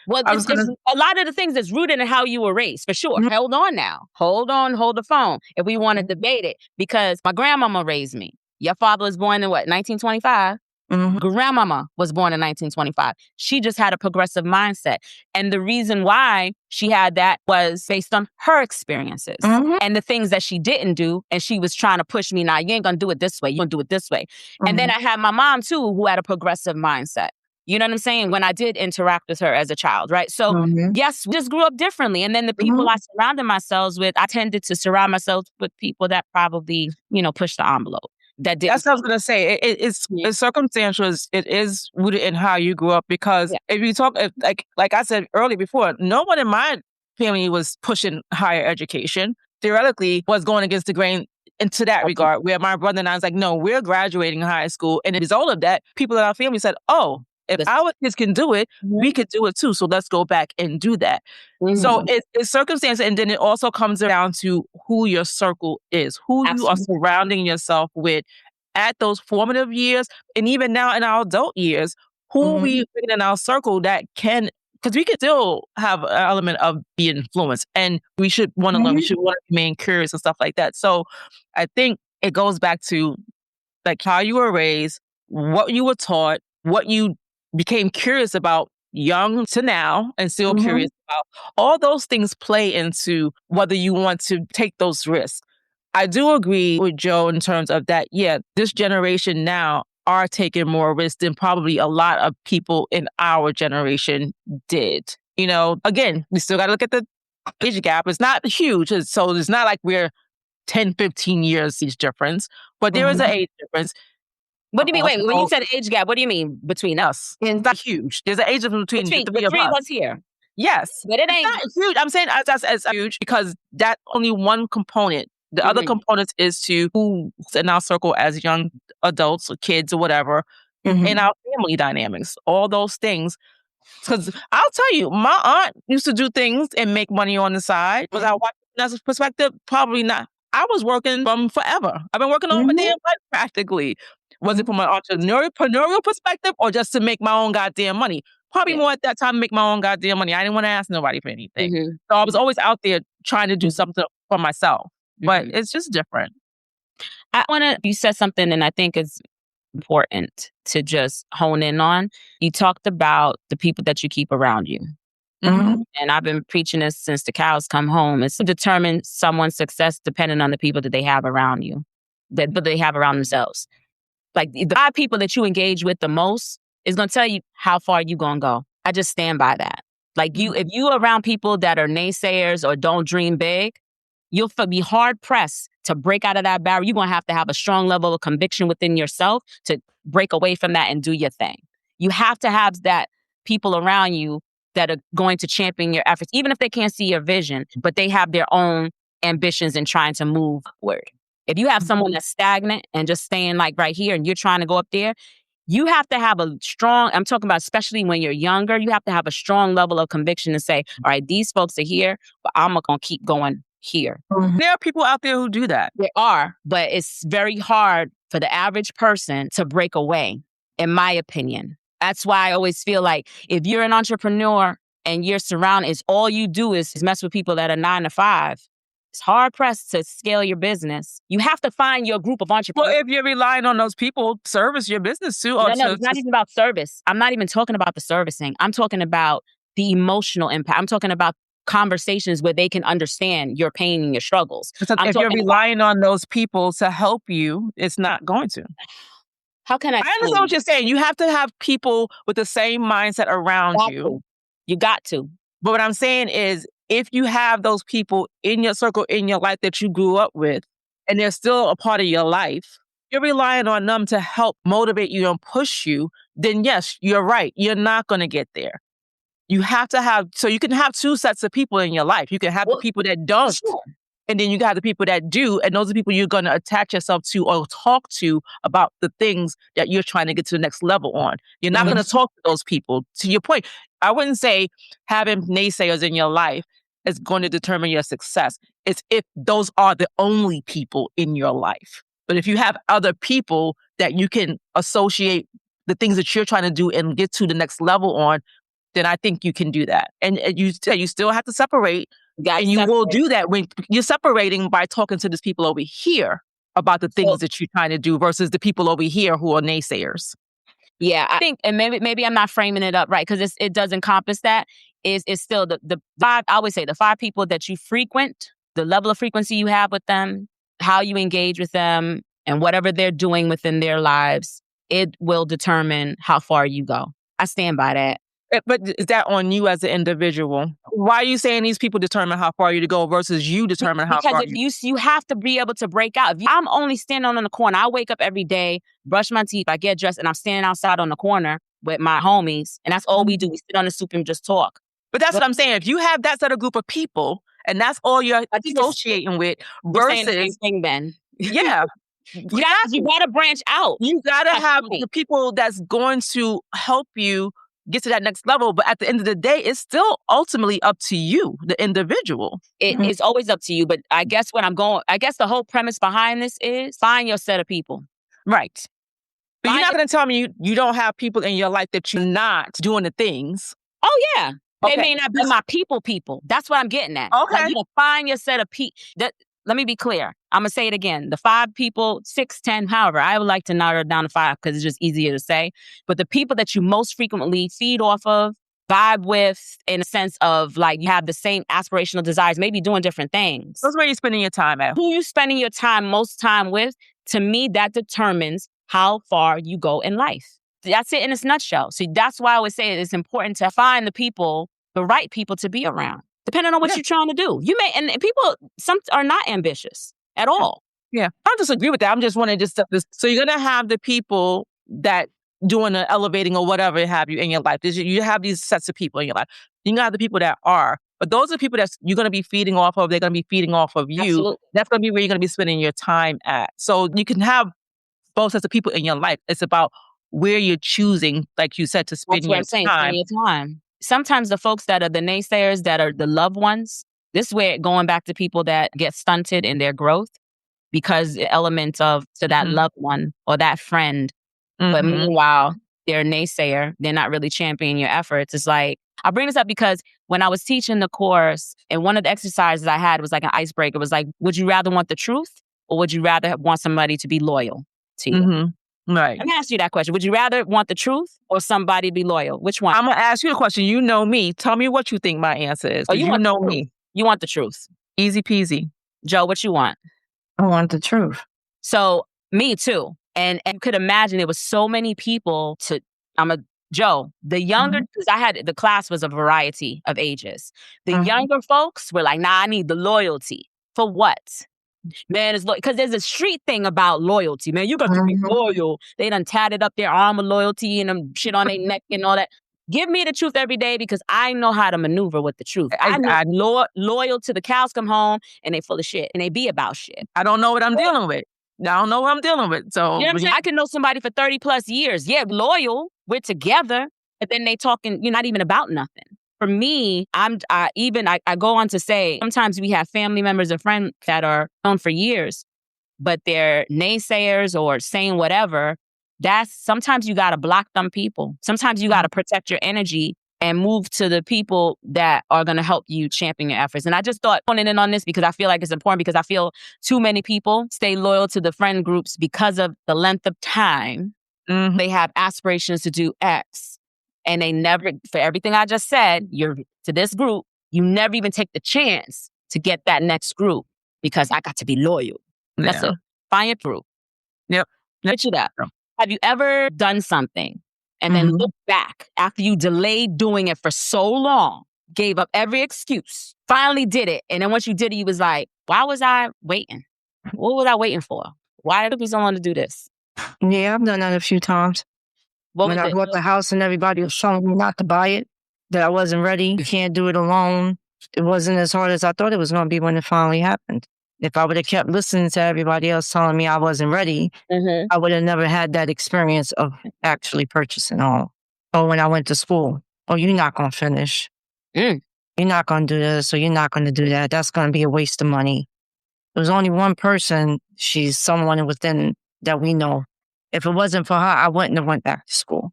Well, a lot of the things that's rooted in how you were raised, for sure. Hold on now. Hold the phone if we want to debate it. Because my grandmama raised me. Your father was born in what, 1925? Grandmama was born in 1925. She just had a progressive mindset. And the reason why she had that was based on her experiences and the things that she didn't do. And she was trying to push me, now, you ain't gonna do it this way. You're gonna do it this way. And then I had my mom too, who had a progressive mindset. You know what I'm saying? When I did interact with her as a child, right? So yes, we just grew up differently. And then the people I surrounded myself with, I tended to surround myself with people that probably, push the envelope. That's what I was gonna say. It's circumstantial. It is rooted in how you grew up. Because if you talk, like I said earlier before, no one in my family was pushing higher education. Theoretically, was going against the grain into that regard. Where my brother and I was like, no, we're graduating high school, and as a result of that, people in our family said, oh, if our kids can do it, we could do it too. So let's go back and do that. So it's circumstance. And then it also comes down to who your circle is, who you are surrounding yourself with at those formative years. And even now in our adult years, who we bring in our circle that can, because we can still have an element of being influenced, and we should want to learn, we should want to remain curious and stuff like that. So I think it goes back to like how you were raised, what you were taught, what you became curious about young to now and still curious about. All those things play into whether you want to take those risks. I do agree with Joe in terms of that, this generation now are taking more risks than probably a lot of people in our generation did. Again, we still got to look at the age gap. It's not huge, so it's not like we're 10, 15 years each difference, but there is an age difference. What do you mean? Wait, when you said age gap, what do you mean between us? It's not huge. There's an age difference between the three of us here. Yes. But it ain't not huge. I'm saying as huge because that's only one component. The other component is to who's in our circle as young adults or kids or whatever, in our family dynamics, all those things. Because I'll tell you, my aunt used to do things and make money on the side. Was I watching as a perspective? Probably not. I was working from forever. I've been working on my damn life practically. Was it from an entrepreneurial perspective or just to make my own goddamn money? Probably more at that time to make my own goddamn money. I didn't want to ask nobody for anything. So I was always out there trying to do something for myself. But it's just different. You said something and I think is important to just hone in on. You talked about the people that you keep around you. And I've been preaching this since the cows come home. It's to determine someone's success depending on the people that they have around you, that they have around themselves. Like the 5 people that you engage with the most is going to tell you how far you going to go. I just stand by that. Like if you around people that are naysayers or don't dream big, you'll be hard pressed to break out of that barrier. You're going to have a strong level of conviction within yourself to break away from that and do your thing. You have to have that people around you that are going to champion your efforts, even if they can't see your vision, but they have their own ambitions in trying to move forward. If you have someone that's stagnant and just staying like right here and you're trying to go up there, you have to have a strong, I'm talking about especially when you're younger, you have to have a strong level of conviction to say, all right, these folks are here, but I'm going to keep going here. There are people out there who do that. There are, but it's very hard for the average person to break away, in my opinion. That's why I always feel like if you're an entrepreneur and you're surrounded, all you do is mess with people that are 9 to 5. It's hard pressed to scale your business. You have to find your group of entrepreneurs. Well, if you're relying on those people to service your business too. No, it's not even about service. I'm not even talking about the servicing. I'm talking about the emotional impact. I'm talking about conversations where they can understand your pain and your struggles. If you're relying on those people to help you, it's not going to. How can I understand what you're saying. You have to have people with the same mindset around you. You got to. But what I'm saying is, if you have those people in your circle, in your life that you grew up with, and they're still a part of your life, you're relying on them to help motivate you and push you, then yes, you're right. You're not going to get there. You have to have, so you can have 2 sets of people in your life. You can have the people that don't, and then you got the people that do, and those are people you're going to attach yourself to or talk to about the things that you're trying to get to the next level on. You're not going to talk to those people. To your point, I wouldn't say having naysayers in your life is going to determine your success. It's if those are the only people in your life. But if you have other people that you can associate the things that you're trying to do and get to the next level on, then I think you can do that. And you still have to separate. And you will do that when you're separating by talking to these people over here about the things that you're trying to do versus the people over here who are naysayers. Yeah, I think, and maybe I'm not framing it up right because it does encompass that. Is still the five. I always say the five people that you frequent, the level of frequency you have with them, how you engage with them, and whatever they're doing within their lives, it will determine how far you go. I stand by that. But is that on you as an individual? Why are you saying these people determine how far you to go versus you determine how Because far if you have to be able to break out. If I'm only standing on the corner, I wake up every day, brush my teeth, I get dressed, and I'm standing outside on the corner with my homies, and that's all we do. We sit on the stoop and just talk. But that's what I'm saying. If you have that sort of group of people and that's all you're associating with We're saying the same versus, thing, Ben. yeah, You gotta branch out. you gotta have the people that's going to help you get to that next level. But at the end of the day, it's still ultimately up to you, the individual. It's always up to you. But I guess the whole premise behind this is find your set of people. Right. But you're not going to tell me you don't have people in your life that you're not doing the things. Oh, yeah. Okay. They may not be my people. That's what I'm getting at. Okay. Like, you find your set of people. Let me be clear. I'm going to say it again. The 5 people, 6, 10, however. I would like to narrow it down to 5 because it's just easier to say. But the people that you most frequently feed off of, vibe with, in a sense of like you have the same aspirational desires, maybe doing different things. That's where you're spending your time at. Who you spending your time most time with, to me, that determines how far you go in life. That's it in its nutshell. So that's why I would say it's important to find the right people to be around, depending on what you're trying to do. You may, and people, some are not ambitious at all. Yeah, I don't disagree with that. I'm just wanting so you're going to have the people that doing the elevating or whatever have you in your life. You have these sets of people in your life. You're going to have the people that are, but those are people that you're going to be feeding off of. They're going to be feeding off of you. Absolutely. That's going to be where you're going to be spending your time at. So you can have both sets of people in your life. It's about where you're choosing, like you said, to spend your time. Sometimes the folks that are the naysayers, that are the loved ones, this is where going back to people that get stunted in their growth because the element of to that loved one or that friend. But meanwhile, they're a naysayer. They're not really championing your efforts. It's like, I bring this up because when I was teaching the course and one of the exercises I had was like an icebreaker. It was like, would you rather want the truth or would you rather want somebody to be loyal to you? Right. Let me ask you that question. Would you rather want the truth or somebody to be loyal? Which one? I'm going to ask you a question. You know me. Tell me what you think my answer is. You know me. You want the truth. Easy peasy. Joe, what you want? I want the truth. So, me too. And you could imagine there was so many people Joe, the younger, because the class was a variety of ages. The younger folks were like, nah, I need the loyalty. For what? Man, it's because there's a street thing about loyalty, man. You got to be loyal. They done tatted up their arm of loyalty and them shit on their neck and all that. Give me the truth every day because I know how to maneuver with the truth. I'm loyal to the cows come home and they full of shit and they be about shit. I don't know what I'm dealing with. I don't know what I'm dealing with. So you know what I'm saying? I can know somebody for 30 plus years. Yeah, loyal. We're together. But then they talking, you're not even about nothing. For me, I go on to say, sometimes we have family members and friends that are known for years, but they're naysayers or saying whatever. Sometimes you got to block them people. Sometimes you got to protect your energy and move to the people that are going to help you champion your efforts. And I just thought pointing in on this because I feel like it's important because I feel too many people stay loyal to the friend groups because of the length of time they have aspirations to do X. And they never, for everything I just said, you're to this group, you never even take the chance to get that next group because I got to be loyal. Yeah. That's it. Find your group. Yep. Picture that. Have you ever done something and then look back after you delayed doing it for so long, gave up every excuse, finally did it, and then once you did it, you was like, why was I waiting? What was I waiting for? Why did it take me so long to do this? Yeah, I've done that a few times. When I bought the house and everybody was telling me not to buy it, that I wasn't ready, you can't do it alone. It wasn't as hard as I thought it was going to be when it finally happened. If I would have kept listening to everybody else telling me I wasn't ready, I would have never had that experience of actually purchasing home. Or when I went to school, you're not going to finish. You're not going to do this, or you're not going to do that. That's going to be a waste of money. There's only one person, she's someone within that we know. If it wasn't for her, I wouldn't have went back to school.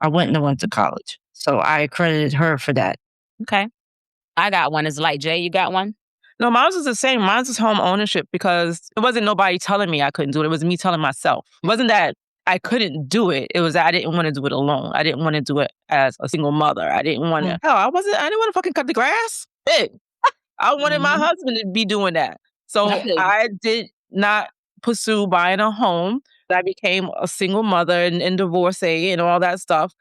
I wouldn't have went to college. So I accredited her for that. Okay. I got one. It's like, Jay, you got one? No, mine was the same. Mine was home ownership because it wasn't nobody telling me I couldn't do it. It was me telling myself. It wasn't that I couldn't do it. It was I didn't want to do it alone. I didn't want to do it as a single mother. I didn't want to. I didn't want to fucking cut the grass. I wanted my husband to be doing that. So I did not pursue buying a home. I became a single mother and divorcee and all that stuff.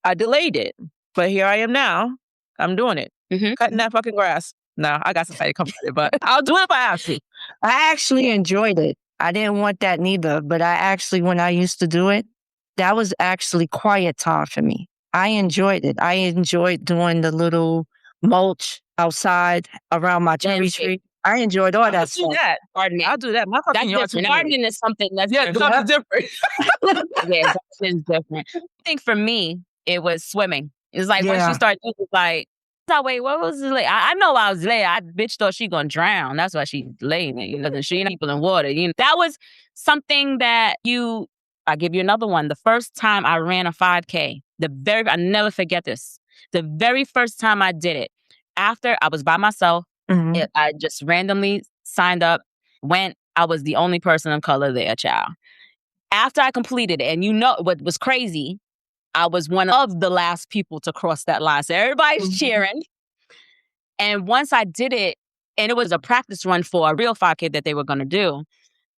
I delayed it. But here I am now. I'm doing it. Cutting that fucking grass. No, I got somebody to come with it, but I'll do it if I have to. I actually enjoyed it. I didn't want that neither, but when I used to do it, that was actually quiet time for me. I enjoyed it. I enjoyed doing the little mulch outside around my cherry tree. I enjoyed all that stuff. I'll do that. My fucking yard different. Gardening is something that's different. Yeah, something's different. I think for me, it was swimming. It's like once you start doing it, like, wait, what was it like? I know I was late. Bitch thought she gonna drown. That's why she late. She ain't people in water. That was something that I give you another one. The first time I ran a 5K, I never forget this. The very first time I did it, after I was by myself, I just randomly signed up, went. I was the only person of color there, child. After I completed it, and what was crazy, I was one of the last people to cross that line. So everybody's cheering. And once I did it, and it was a practice run for a real 5K that they were going to do.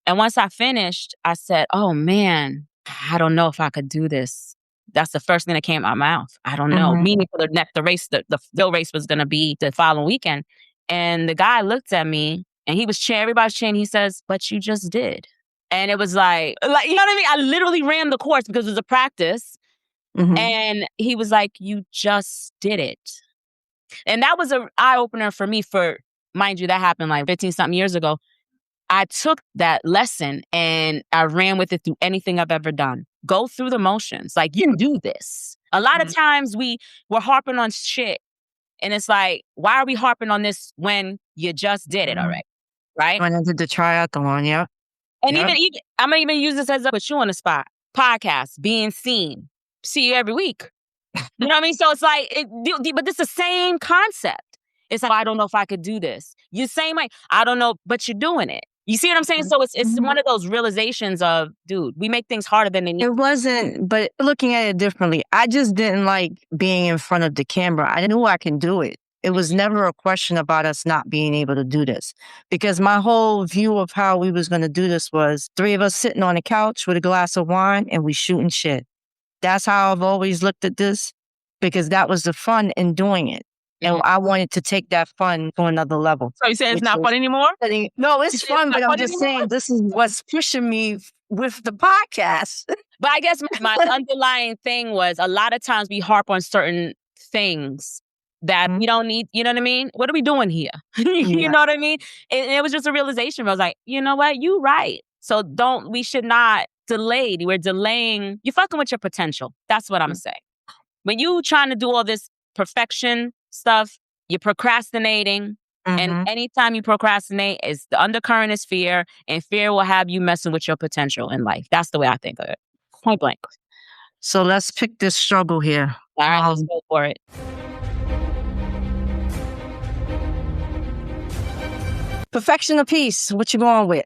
And once I finished, I said, oh man, I don't know if I could do this. That's the first thing that came out my mouth. I don't know. Meaning for the race, the real race was going to be the following weekend. And the guy looked at me and he was cheering. Everybody's cheering. He says, but you just did. And it was like, you know what I mean? I literally ran the course because it was a practice. And he was like, you just did it. And that was an eye-opener for me mind you, that happened like 15-something years ago. I took that lesson and I ran with it through anything I've ever done. Go through the motions. Like, you do this. A lot of times we're harping on shit. And it's like, why are we harping on this when you just did it already? Right? When I did the triathlon, yeah. And even I'm going to even use this as a put you on the spot. Podcast, being seen. See you every week. You know what I mean? So it's like, but it's the same concept. It's like, I don't know if I could do this. You same way, I don't know, but you're doing it. You see what I'm saying? So it's one of those realizations of, dude, we make things harder than they need. It wasn't, but looking at it differently, I just didn't like being in front of the camera. I knew I can do it. It was never a question about us not being able to do this. Because my whole view of how we was going to do this was 3 of us sitting on a couch with a glass of wine and we shooting shit. That's how I've always looked at this, because that was the fun in doing it. And I wanted to take that fun to another level. So you saying it's not fun anymore? No, it's fun, but I'm just saying this is what's pushing me with the podcast. But I guess my underlying thing was a lot of times we harp on certain things that we don't need. You know what I mean? What are we doing here? You know what I mean? And it was just a realization. I was like, you know what? You right. So we should not delay. We're delaying. You're fucking with your potential. That's what I'm saying. When you trying to do all this perfection stuff, you're procrastinating. And anytime you procrastinate, the undercurrent is fear, and fear will have you messing with your potential in life. That's the way I think of it. Point blank. So let's pick this struggle here. All right, let's go for it. Perfection or peace? What you going with?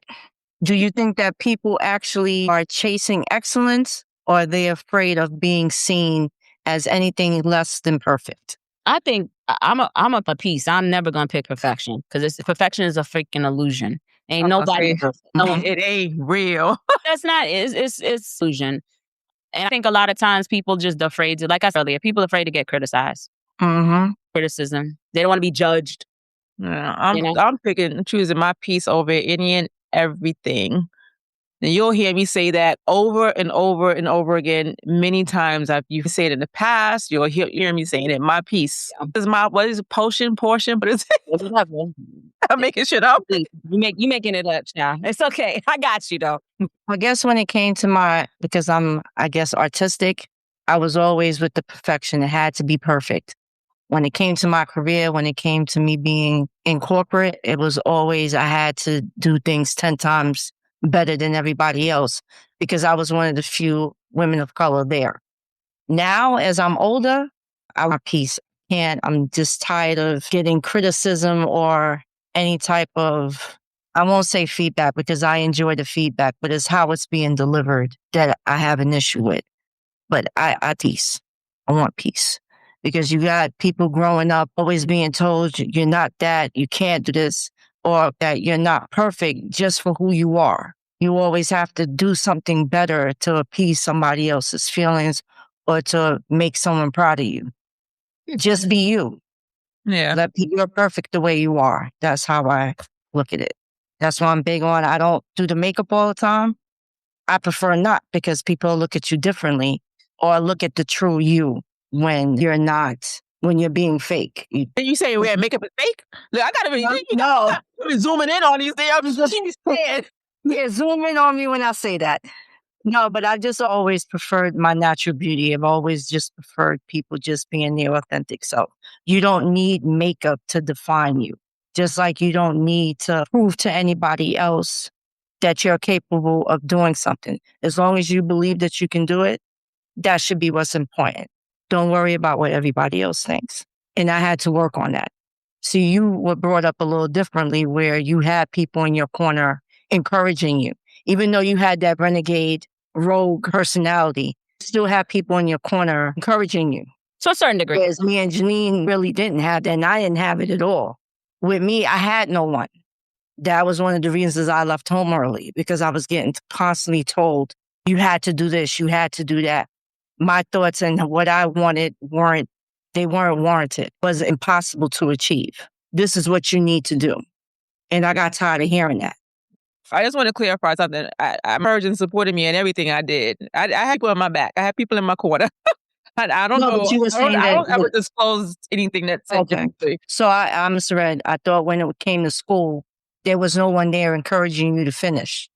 Do you think that people actually are chasing excellence, or are they afraid of being seen as anything less than perfect? I think I'm a peace. I'm never gonna pick perfection, because perfection is a freaking illusion. Ain't nobody. It ain't real. That's not. It's illusion. And I think a lot of times people just afraid to, like I said earlier, people are afraid to get criticized. Criticism. They don't want to be judged. Yeah, I'm choosing my peace over any and everything. And you'll hear me say that over and over and over again many times. You say it in the past. You'll hear me saying it. My peace. Yeah. What is it? Portion? What is it? I'm making shit up. You making it up, child. It's okay. I got you though. I guess when it came to because I'm, I guess, artistic, I was always with the perfection. It had to be perfect. When it came to my career, when it came to me being in corporate, it was always I had to do things 10 times better than everybody else, because I was one of the few women of color there. Now, as I'm older, I'm at peace. I'm just tired of getting criticism or any type of I won't say feedback because I enjoy the feedback, but it's how it's being delivered that I have an issue with. But I peace. I want peace because you got people growing up always being told you're not that, you can't do this, or that you're not perfect just for who you are. You always have to do something better to appease somebody else's feelings or to make someone proud of you. Just be you. Yeah. You're perfect the way you are. That's how I look at it. That's what I'm big on. I don't do the makeup all the time. I prefer not because people look at you differently or look at the true you when you're not, when you're being fake. And you say wear makeup is fake? Look, I gotta be, No. be zooming in on these things. I'm just saying. Yeah, zoom in on me when I say that. No, but I just always preferred my natural beauty. I've always just preferred people just being their authentic self. You don't need makeup to define you. Just like you don't need to prove to anybody else that you're capable of doing something. As long as you believe that you can do it, that should be what's important. Don't worry about what everybody else thinks. And I had to work on that. So you were brought up a little differently where you had people in your corner encouraging you. Even though you had that renegade rogue personality, still have people in your corner encouraging you. To a certain degree. Whereas me and Janine really didn't have that, and I didn't have it at all. With me, I had no one. That was one of the reasons I left home early, because I was getting constantly told, you had to do this, you had to do that. My thoughts and what I wanted weren't warranted. It was impossible to achieve. This is what you need to do. And I got tired of hearing that. I just want to clarify something. I encouraged and supported me in everything I did. I had people on my back. I had people in my corner. I don't know. But you were saying I don't ever disclose anything that said differently. So I misread. I thought when it came to school, there was no one there encouraging you to finish.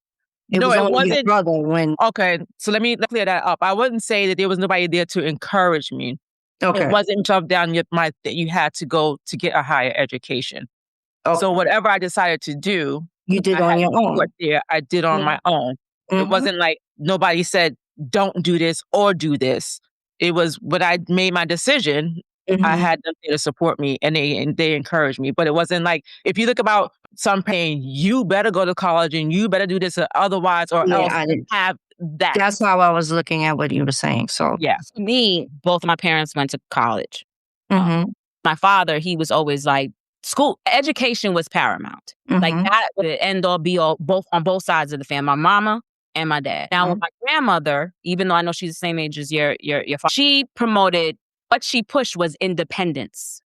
It wasn't your brother when. Okay, so let me clear that up. I wouldn't say that there was nobody there to encourage me. Okay. It wasn't shoved down that you had to go to get a higher education. Okay. So whatever I decided to do, you did on your own. I did on my own. It wasn't like nobody said, don't do this or do this. It was when I made my decision, I had them there to support me and they encouraged me. But it wasn't like, if you look about some pain, you better go to college and you better do this otherwise or else I didn't have that. That's how I was looking at what you were saying. So yeah, for me, both my parents went to college. My father, he was always like, school education was paramount. Like that was the end all be all, both on both sides of the family, my mama and my dad. Now with my grandmother, even though I know she's the same age as your father, she promoted, what she pushed was independence.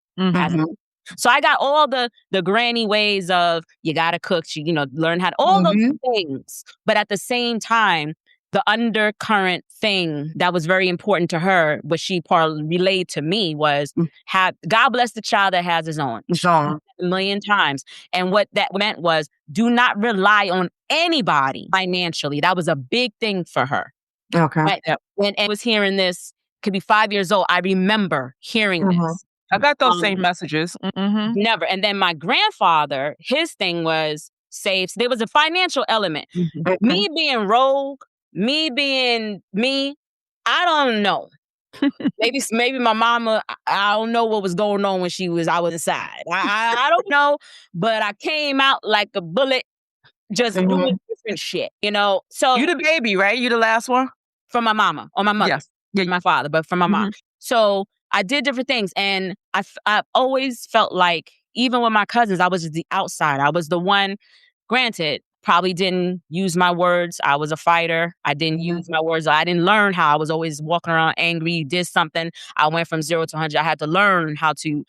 So I got all the granny ways of, you gotta cook, learn how to, all those things. But at the same time, the undercurrent thing that was very important to her, what she relayed to me was, God bless the child that has his own. A million times. And what that meant was, do not rely on anybody financially. That was a big thing for her. Okay. When I was hearing this, could be 5 years old, I remember hearing this. I got those same messages. Never. And then my grandfather, his thing was save. There was a financial element. Me being rogue, me being me, I don't know. maybe my mama, I don't know what was going on when I was inside. I don't know, but I came out like a bullet, just doing different shit, So you the baby, right? You the last one? From my mama or my mother. Yes. Yeah. My father, but from my mom. So I did different things. And I've always felt like, even with my cousins, I was just the outside. I was the one, granted, probably didn't use my words. I was a fighter. I didn't use my words. I didn't learn how. I was always walking around angry. You did something. I went from 0 to 100. I had to learn how to,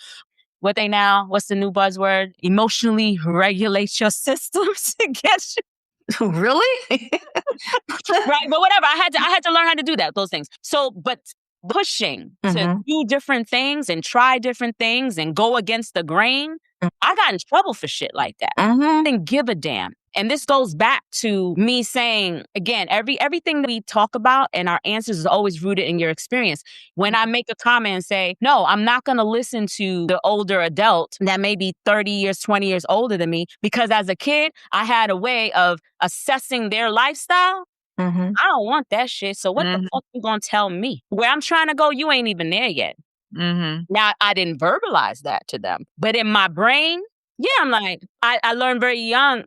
what's the new buzzword? Emotionally regulate your systems to get you. Really? Right. But whatever. I had to learn how to do those things. So, but pushing to do different things and try different things and go against the grain, I got in trouble for shit like that. I didn't give a damn. And this goes back to me saying, again, everything that we talk about and our answers is always rooted in your experience. When I make a comment and say, no, I'm not going to listen to the older adult that may be 30 years, 20 years older than me, because as a kid, I had a way of assessing their lifestyle. I don't want that shit. So what the fuck you gonna tell me? Where I'm trying to go, you ain't even there yet. Now, I didn't verbalize that to them. But in my brain, yeah, I'm like, I learned very young,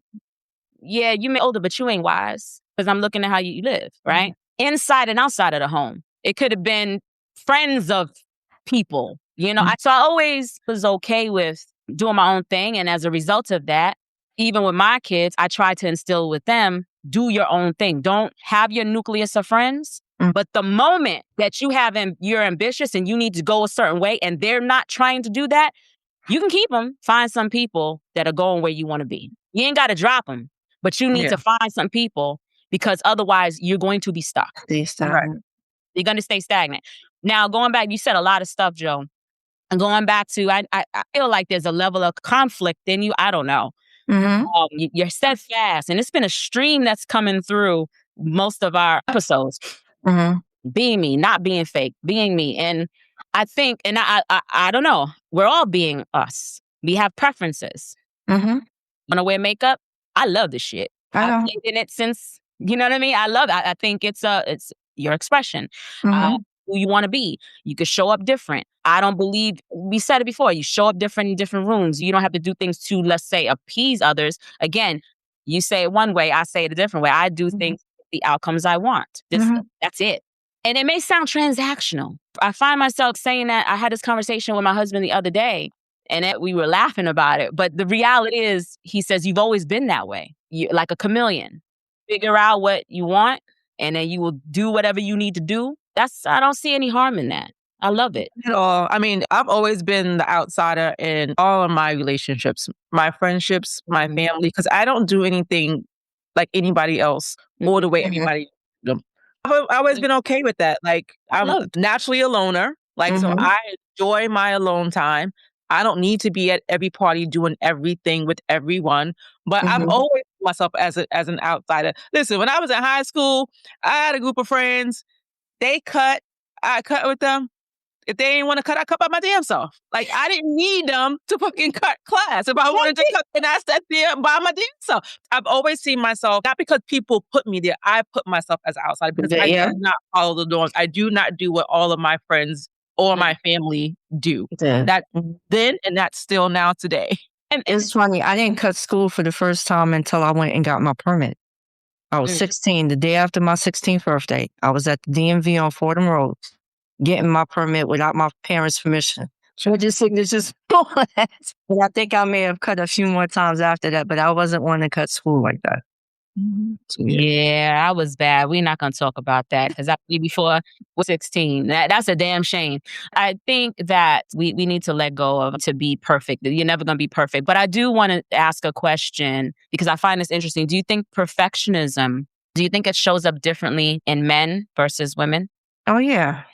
yeah, you may older, but you ain't wise because I'm looking at how you live, right? Inside and outside of the home. It could have been friends of people, you know. So I always was okay with doing my own thing. And as a result of that, even with my kids, I try to instill with them, do your own thing. Don't have your nucleus of friends. But the moment that you're ambitious and you need to go a certain way and they're not trying to do that, you can keep them. Find some people that are going where you want to be. You ain't got to drop them, but you need to find some people because otherwise you're going to be stuck. Right. You're going to stay stagnant. Now, going back, you said a lot of stuff, Joe. And going back to, I feel like there's a level of conflict in you. I don't know. You're steadfast. And it's been a stream that's coming through most of our episodes. Being me, not being fake, being me. And I think, and I don't know, we're all being us. We have preferences. Want to wear makeup? I love this shit. I've played in it since, you know what I mean? I love it. I think it's your expression. Who you want to be. You could show up different. I don't believe, we said it before, you show up different in different rooms. You don't have to do things to, let's say, appease others. Again, you say it one way, I say it a different way. I do things, the outcomes I want. That's it. And it may sound transactional. I find myself saying that. I had this conversation with my husband the other day, and we were laughing about it. But the reality is, he says, you've always been that way. You're like a chameleon. Figure out what you want, and then you will do whatever you need to do. I don't see any harm in that. I love it. At all. I mean, I've always been the outsider in all of my relationships, my friendships, my family, because I don't do anything like anybody else or the way everybody does. I've always been okay with that. Like, I'm naturally a loner. Like, so I enjoy my alone time. I don't need to be at every party doing everything with everyone. But I've always put myself as an outsider. Listen, when I was in high school, I had a group of friends. They cut. I cut with them. If they didn't want to cut, I cut by my damn self. Like, I didn't need them to fucking cut class. If I wanted to cut, then I sat there by my damn self. I've always seen myself, not because people put me there, I put myself as an outsider because I do not follow the norms. I do not do what all of my friends or my family do. That then, and that's still now today. And it's funny, I didn't cut school for the first time until I went and got my permit. I was 16, the day after my 16th birthday. I was at the DMV on Fordham Road, getting my permit without my parents' permission. So just signatures. And I think I may have cut a few more times after that, but I wasn't one to cut school like that. Yeah, I was bad. We're not going to talk about that because I before was 16. That's a damn shame. I think that we need to let go of to be perfect. You're never going to be perfect. But I do want to ask a question because I find this interesting. Do you think perfectionism, do you think it shows up differently in men versus women? Oh, yeah.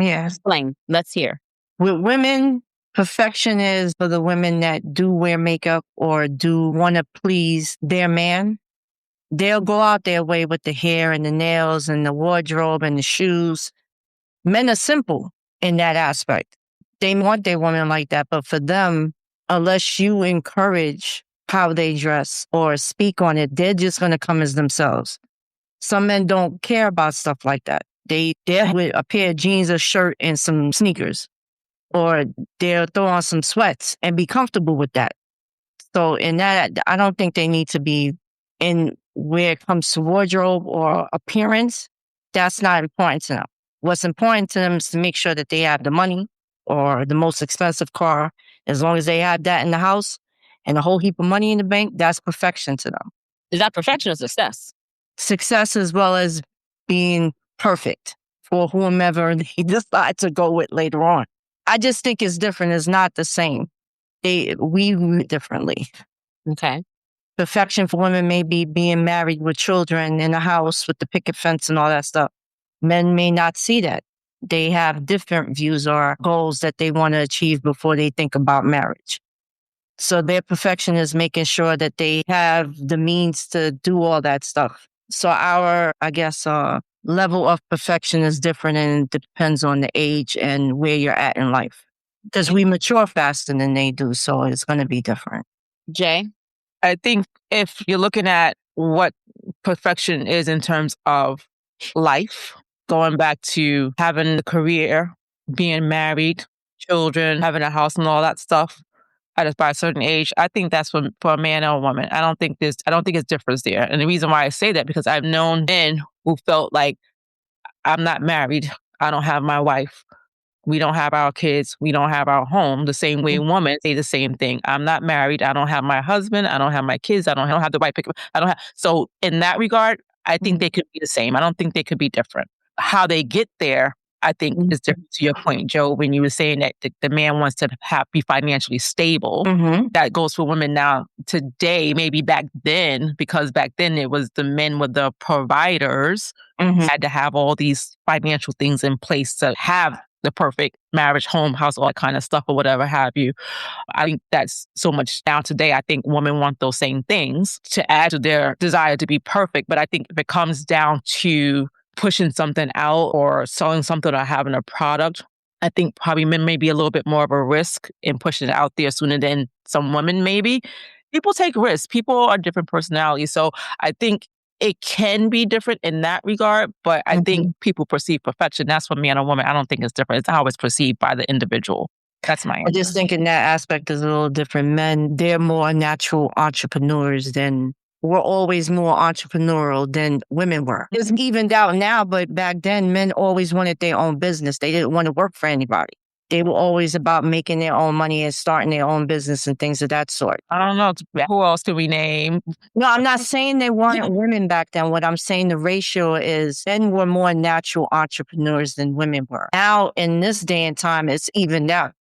Yeah. Explain. Let's hear. With women, perfection is for the women that do wear makeup or do want to please their man. They'll go out their way with the hair and the nails and the wardrobe and the shoes. Men are simple in that aspect. They want their woman like that. But for them, unless you encourage how they dress or speak on it, they're just going to come as themselves. Some men don't care about stuff like that. They're with a pair of jeans, a shirt, and some sneakers. Or they'll throw on some sweats and be comfortable with that. So in that, I don't think they need to be in where it comes to wardrobe or appearance. That's not important to them. What's important to them is to make sure that they have the money or the most expensive car. As long as they have that in the house and a whole heap of money in the bank, that's perfection to them. Is that perfection or success? Success as well as being perfect for whomever they decide to go with later on. I just think it's different. It's not the same. We view it differently. Okay. Perfection for women may be being married with children in a house with the picket fence and all that stuff. Men may not see that. They have different views or goals that they want to achieve before they think about marriage. So their perfection is making sure that they have the means to do all that stuff. So our, level of perfection is different and it depends on the age and where you're at in life. Because we mature faster than they do, so it's going to be different. Jay? I think if you're looking at what perfection is in terms of life, going back to having a career, being married, children, having a house and all that stuff, by a certain age, I think that's for a man or a woman. I don't think it's difference there. And the reason why I say that, because I've known men who felt like, I'm not married, I don't have my wife, we don't have our kids, we don't have our home. The same way women say the same thing. I'm not married, I don't have my husband, I don't have my kids, I don't have the right pick. I don't have. So in that regard, I think they could be the same. I don't think they could be different. How they get there, I think, is different. To your point, Joe, when you were saying that the man wants to be financially stable. That goes for women now today, maybe back then, because back then it was the men were the providers, had to have all these financial things in place to have the perfect marriage, home, house, all that kind of stuff, or whatever have you. I think that's so much now today. I think women want those same things to add to their desire to be perfect. But I think if it comes down to pushing something out or selling something or having a product, I think probably men may be a little bit more of a risk in pushing it out there sooner than some women maybe. People take risks. People are different personalities. So I think it can be different in that regard, but I think people perceive perfection. That's for man or woman. I don't think it's different. It's how it's perceived by the individual. That's my answer. I just think in that aspect is a little different. Men, they're more natural entrepreneurs than, we're always more entrepreneurial than women were. It's evened out now, but back then, men always wanted their own business. They didn't want to work for anybody. They were always about making their own money and starting their own business and things of that sort. I don't know. Who else do we name? No, I'm not saying they weren't women back then. What I'm saying, the ratio is men were more natural entrepreneurs than women were. Now, in this day and time, it's evened out.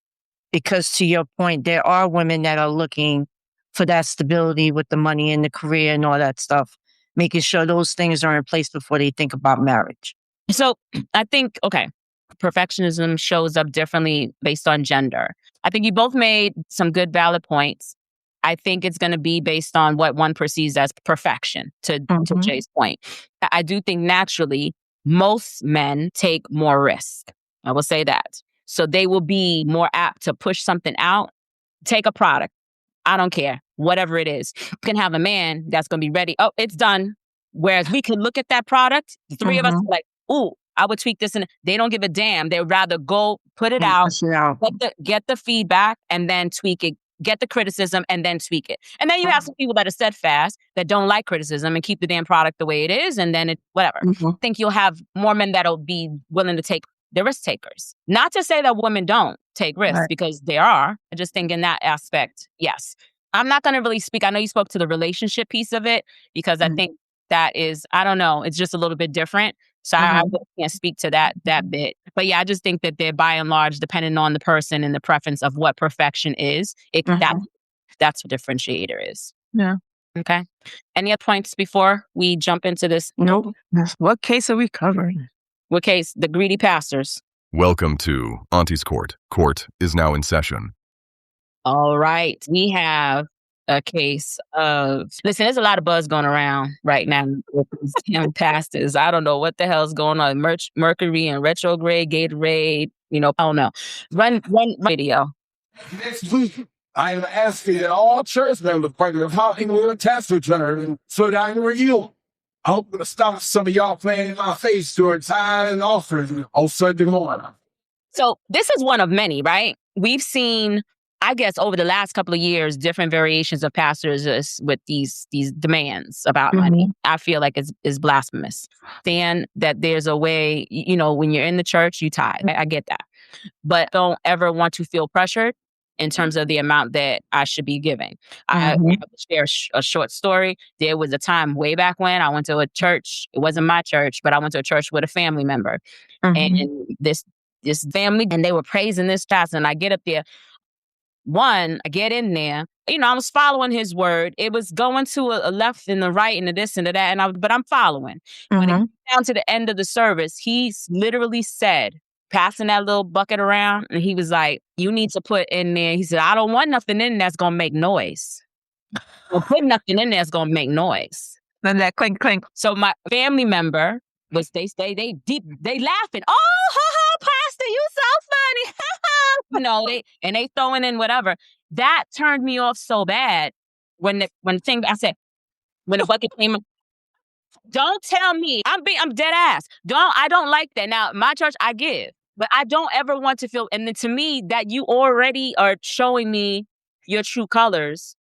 Because to your point, there are women that are looking for that stability with the money and the career and all that stuff, making sure those things are in place before they think about marriage. So I think, okay, perfectionism shows up differently based on gender. I think you both made some good, valid points. I think it's going to be based on what one perceives as perfection, to Jay's point. I do think naturally most men take more risk. I will say that. So they will be more apt to push something out, take a product. I don't care, whatever it is. You can have a man that's going to be ready. Oh, it's done. Whereas we could look at that product, the three of us like, ooh, I would tweak this. And they don't give a damn. They'd rather go put it out, get the feedback, and then tweak it, get the criticism, and then tweak it. And then you have some people that are steadfast, that don't like criticism and keep the damn product the way it is. And then whatever. I think you'll have more men that'll be willing to take. They're risk takers. Not to say that women don't take risks, because they are. I just think in that aspect, yes. I'm not going to really speak. I know you spoke to the relationship piece of it, because I think that is, I don't know, it's just a little bit different. So I can't speak to that bit. But yeah, I just think that they're by and large, depending on the person and the preference of what perfection is, that's what differentiator is. Yeah. Okay. Any other points before we jump into this? Nope. What case are we covering? What case? The greedy pastors. Welcome to Auntie's Court. Court is now in session. All right. We have a case of, listen, there's a lot of buzz going around right now with these damn pastors. I don't know what the hell's going on. Mercury and retrograde, Gatorade, I don't know. Run video. Next week, I am asking that all church members part of how they will tax return so that I can review. I hope to stop some of y'all playing in my face during tithe and offering on Sunday morning. So this is one of many, right? We've seen, I guess, over the last couple of years, different variations of pastors with these demands about money. I feel like it's blasphemous. Saying that there's a way, when you're in the church, you tithe. I get that. But don't ever want to feel pressured in terms of the amount that I should be giving. I will share a short story. There was a time way back when I went to a church. It wasn't my church, but I went to a church with a family member. And this family, and they were praising this pastor. And I get up there. I get in there. I was following his word. It was going to a left and the right and the this and the that. But I'm following. When it came down to the end of the service, he literally said, passing that little bucket around, and he was like, you need to put in there. He said, I don't want nothing in that's going to make noise. Well, put nothing in there that's going to make noise. Then that clink, clink. So my family member was, they laughing. Oh, pastor, you so funny. They throwing in whatever. That turned me off so bad when the bucket came. Don't tell me. I'm dead ass. I don't like that. Now, my church, I give. But I don't ever want to feel, and then to me, that you already are showing me your true colors.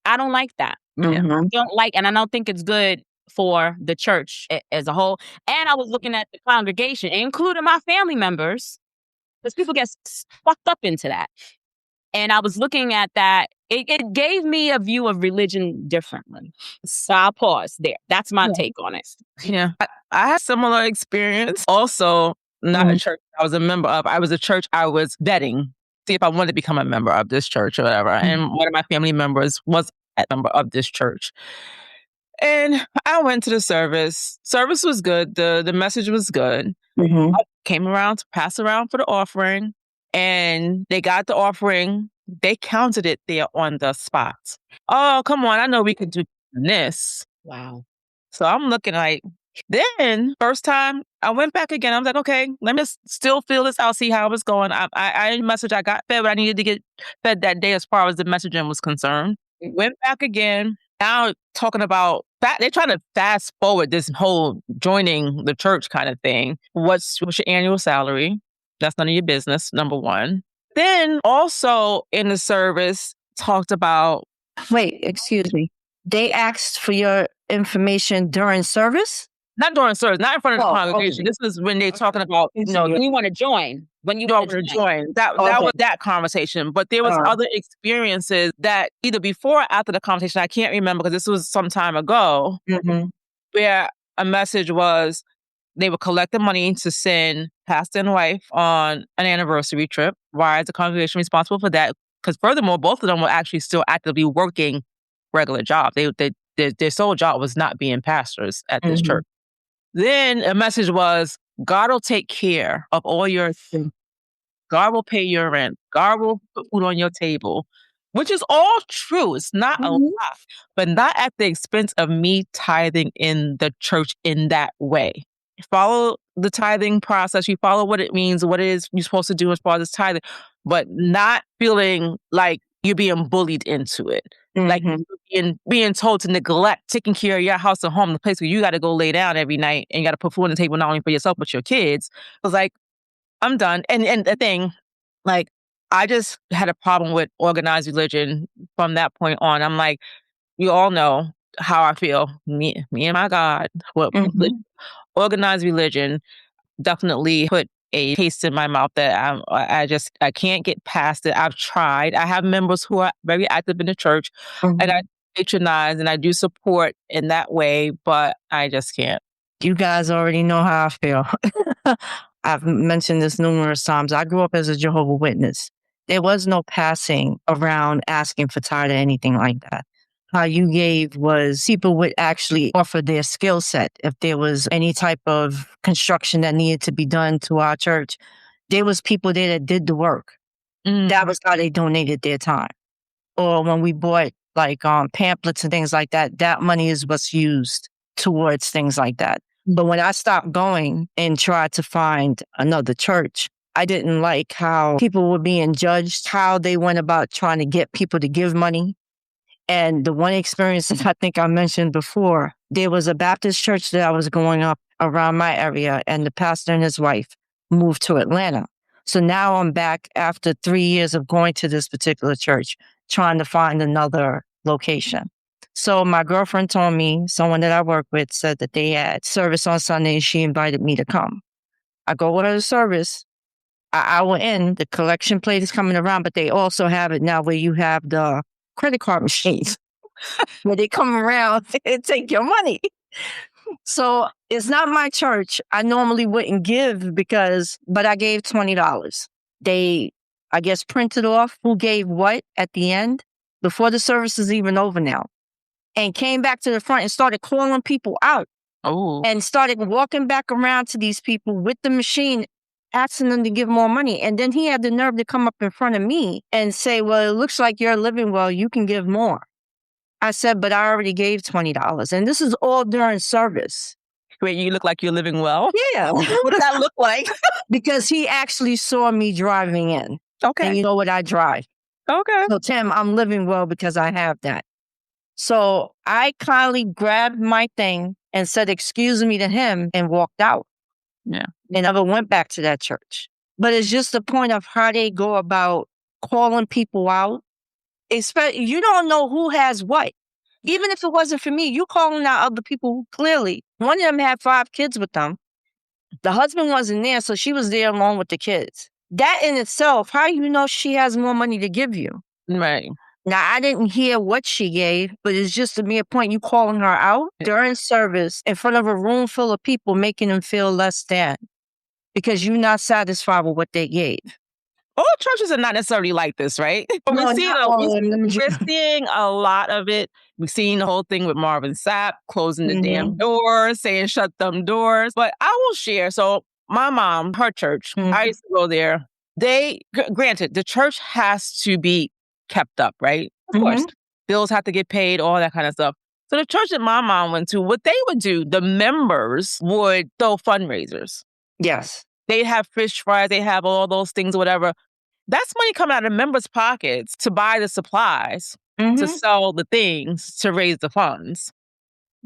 I don't like that. Mhm. And I don't think it's good for the church as a whole. And I was looking at the congregation, including my family members, because people get fucked up into that. And I was looking at that. It gave me a view of religion differently. So I'll pause there. That's my take on it. Yeah. I had similar experience. Also, not a church I was a member of. I was a church I was vetting, see if I wanted to become a member of this church or whatever. And one of my family members was a member of this church. And I went to the service. Service was good. The message was good. Mhm. I came around to pass around for the offering, and they got the offering. They counted it there on the spot. Oh, come on. I know we could do this. Wow. So I'm looking like, then first time I went back again. I was like, okay, let me still feel this out, see how it's going. I message, I got fed what I needed to get fed that day as far as the messaging was concerned. Went back again. Now talking about that, they're trying to fast forward this whole joining the church kind of thing. What's your annual salary? That's none of your business, number one. Then also in the service talked about, Wait, excuse me. They asked for your information during service? not during service, not in front of the Oh, congregation. okay. This is when they're talking about, When you want to join. When you want to join. That Okay. was that conversation. But there was other experiences that either before or after the conversation, I can't remember because this was some time ago, Mhm. where a message was they were collecting money to send pastor and wife on an anniversary trip. Why is the congregation responsible for that? Because furthermore, both of them were actually still actively working regular jobs. Their sole job was not being pastors at this church. Then a message was, God will take care of all your things. God will pay your rent. God will put food on your table, which is all true. It's not a lie, but not at the expense of me tithing in the church in that way. You follow the tithing process. You follow what it means, what it is you're supposed to do as far as tithing, but not feeling like you're being bullied into it. Like being told to neglect taking care of your house and home, the place where you got to go lay down every night and you got to put food on the table not only for yourself but your kids. I was like, I'm done. And the thing, like, I just had a problem with organized religion from that point on. I'm like, you all know how I feel. Me and my God. Well, organized religion definitely put a taste in my mouth that I can't get past it. I've tried. I have members who are very active in the church, and I patronize and I do support in that way, but I just can't. You guys already know how I feel. I've mentioned this numerous times. I grew up as a Jehovah's Witness. There was no passing around asking for tithe or anything like that. How you gave was people would actually offer their skill set. If there was any type of construction that needed to be done to our church, there was people there that did the work. That was how they donated their time. Or when we bought like pamphlets and things like that, that money is what's used towards things like that. But when I stopped going and tried to find another church, I didn't like how people were being judged, how they went about trying to get people to give money. And the one experience that I think I mentioned before, there was a Baptist church that I was going up around my area, and the pastor and his wife moved to Atlanta. So now I'm back after 3 years of going to this particular church, trying to find another location. So my girlfriend told me, someone that I work with said that they had service on Sunday and she invited me to come. I go with her to service. An hour in, the collection plate is coming around, but they also have it now where you have the credit card machines where they come around and take your money. So it's not my church. I normally wouldn't give but I gave $20. They, I guess, printed off who gave what at the end before the service is even over now, and came back to the front and started calling people out. And started walking back around to these people with the machine, asking them to give more money. And then he had the nerve to come up in front of me and say, well, it looks like you're living well. You can give more. I said, but I already gave $20. And this is all during service. Wait, you look like you're living well? Yeah. What does that look like? Because he actually saw me driving in. Okay. And you know what I drive. Okay. So, Tim, I'm living well because I have that. So I kindly grabbed my thing and said, excuse me to him, and walked out. Yeah. And never went back to that church. But it's just the point of how they go about calling people out You don't know who has what. Even if it wasn't for me, you calling out other people who clearly, one of them had 5 kids with them. The husband wasn't there, so she was there alone with the kids. That in itself, how you know she has more money to give you? Right. Now, I didn't hear what she gave, but it's just a mere point. You calling her out during service in front of a room full of people, making them feel less than because you're not satisfied with what they gave. All churches are not necessarily like this, right? But No, we're seeing not all of them. we're seeing a lot of it. We've seen the whole thing with Marvin Sapp closing the damn doors, saying shut them doors. But I will share. So my mom, her church, I used to go there. Granted, the church has to be kept up, right? Of course. Bills have to get paid, all that kind of stuff. So the church that my mom went to, what they would do, the members would throw fundraisers. Yes. They'd have fish fries, they have all those things or whatever. That's money coming out of members' pockets to buy the supplies, to sell the things, to raise the funds.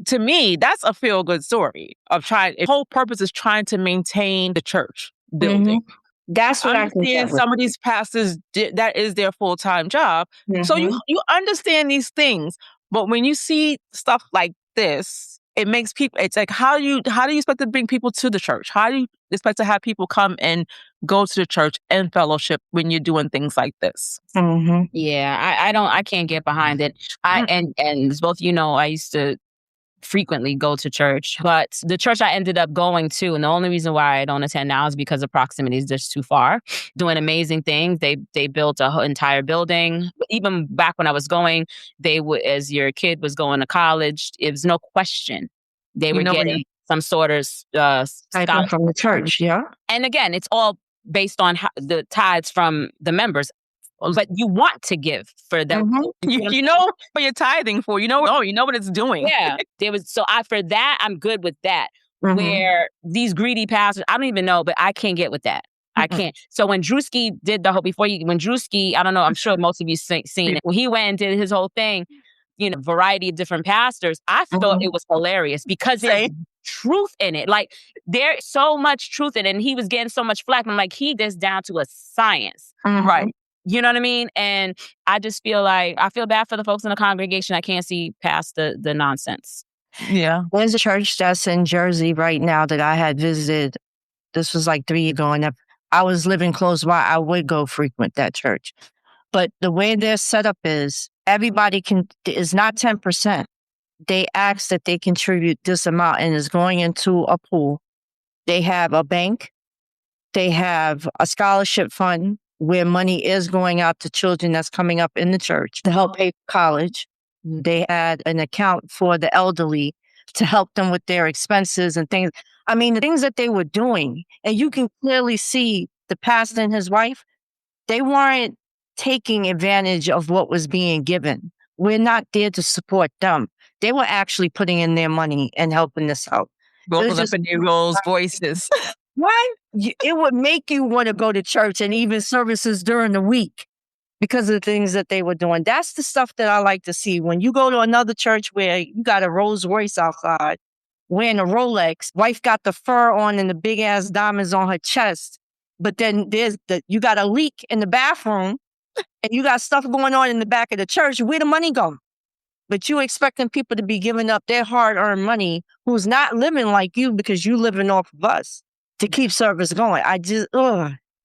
To me, that's a feel-good story of the whole purpose is trying to maintain the church building. That's what I understand. Some of these pastors, that is their full-time job. So you understand these things. But when you see stuff like this, it makes people, it's like, how do you expect to bring people to the church? How do you expect to have people come and go to the church and fellowship when you're doing things like this? Yeah, I can't get behind it. And as both you know, I used to frequently go to church, but the church I ended up going to, and the only reason why I don't attend now is because of proximity is just too far. Doing amazing things. They built a whole entire building. Even back when I was going, they would, as your kid was going to college, it was no question they were getting some sort of scholarship from the church. Yeah, and again, it's all based on the tithes from the members. But you want to give for them. You know what you're tithing for. You know what it's doing. Yeah. For that, I'm good with that. Where these greedy pastors, I don't even know, but I can't get with that. I can't. So when Drewski did the whole, when Drewski, I don't know, I'm sure most of you seen it. When he went and did his whole thing, variety of different pastors, I thought it was hilarious because there's truth in it. Like, there's so much truth in it. And he was getting so much flack. I'm like, he gets down to a science. Right. You know what I mean? And I just feel like, I feel bad for the folks in the congregation. I can't see past the nonsense. Yeah. There's a church that's in Jersey right now that I had visited. This was like 3 years ago. And if I was living close by, I would go frequent that church. But the way their setup is, everybody is not 10%. They ask that they contribute this amount and is going into a pool. They have a bank. They have a scholarship fund where money is going out to children that's coming up in the church to help pay for college. They had an account for the elderly to help them with their expenses and things. I mean, the things that they were doing, and you can clearly see the pastor and his wife, they weren't taking advantage of what was being given. We're not there to support them. They were actually putting in their money and helping us out. Both up in their roles, voices. Right? It would make you want to go to church and even services during the week because of the things that they were doing. That's the stuff that I like to see. When you go to another church where you got a Rolls Royce outside, wearing a Rolex, wife got the fur on and the big ass diamonds on her chest, but then you got a leak in the bathroom and you got stuff going on in the back of the church, where the money go? But you expecting people to be giving up their hard-earned money who's not living like you because you living off of us to keep service going.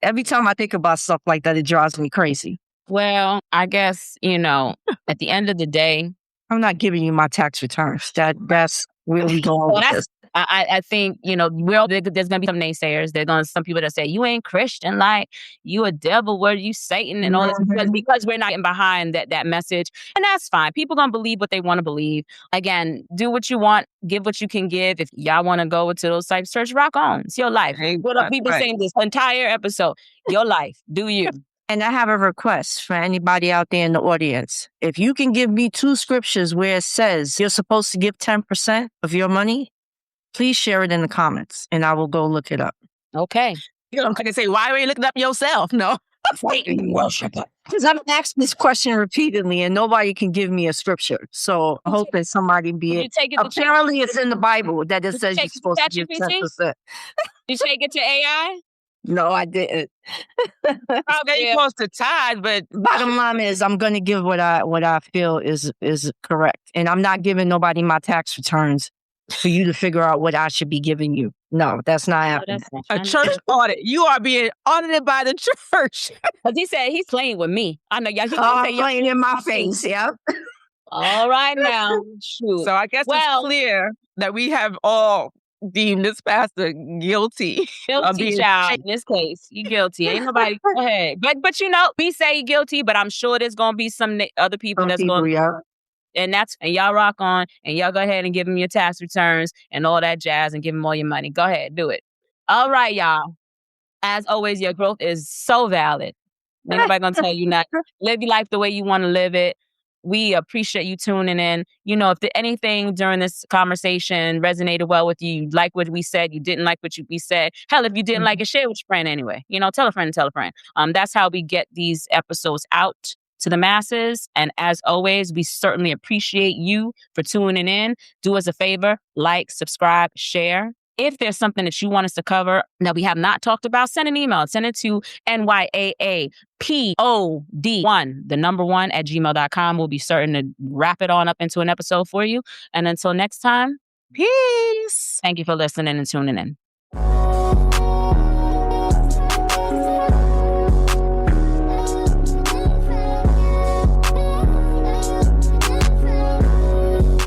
Every time I think about stuff like that, it drives me crazy. Well, I guess, at the end of the day, I'm not giving you my tax returns. That's really going with this. I think, there's going to be some naysayers. There's going to be some people that say, you ain't Christian, like, you a devil, what are you, Satan, and all this, because we're not getting behind that message. And that's fine. People going to believe what they want to believe. Again, do what you want, give what you can give. If y'all want to go to those types of church, rock on. It's your life. What are people saying this entire episode? Your life. Do you? And I have a request for anybody out there in the audience. If you can give me 2 scriptures where it says you're supposed to give 10% of your money, please share it in the comments and I will go look it up. Okay. I can say, why are you looking up yourself? No. Because I've asked this question repeatedly and nobody can give me a scripture. So I hope that somebody apparently it's in the Bible that it says you're supposed to give 10%. You take it to AI? No, I didn't. I'm getting close to tied, but Bottom line is, I'm going to give what I feel is correct, and I'm not giving nobody my tax returns for you to figure out what I should be giving you. No, that's not happening. a church audit. You are being audited by the church. Because he said he's playing with me. I know y'all. I'm playing in my face. Yeah. All right now. Shoot. So I guess it's clear that we have all deemed this pastor guilty. Guilty, child. In this case, you guilty. Ain't nobody. Go ahead. But you know, we say guilty, but I'm sure there's gonna be some other people that's going. Yeah. And y'all rock on, and y'all go ahead and give them your tax returns and all that jazz, and give them all your money. Go ahead, do it. All right, y'all. As always, your growth is so valid. Ain't nobody gonna tell you not. Live your life the way you want to live it. We appreciate you tuning in. You know, if anything during this conversation resonated well with you, you like what we said, you didn't like what we said. Hell, if you didn't like it, share it with your friend anyway. You know, tell a friend and tell a friend. That's how we get these episodes out to the masses. And as always, we certainly appreciate you for tuning in. Do us a favor, like, subscribe, share. If there's something that you want us to cover that we have not talked about, send an email. Send it to NYAAPOD1, the number 1 @gmail.com. We'll be certain to wrap it on up into an episode for you. And until next time, peace. Thank you for listening and tuning in.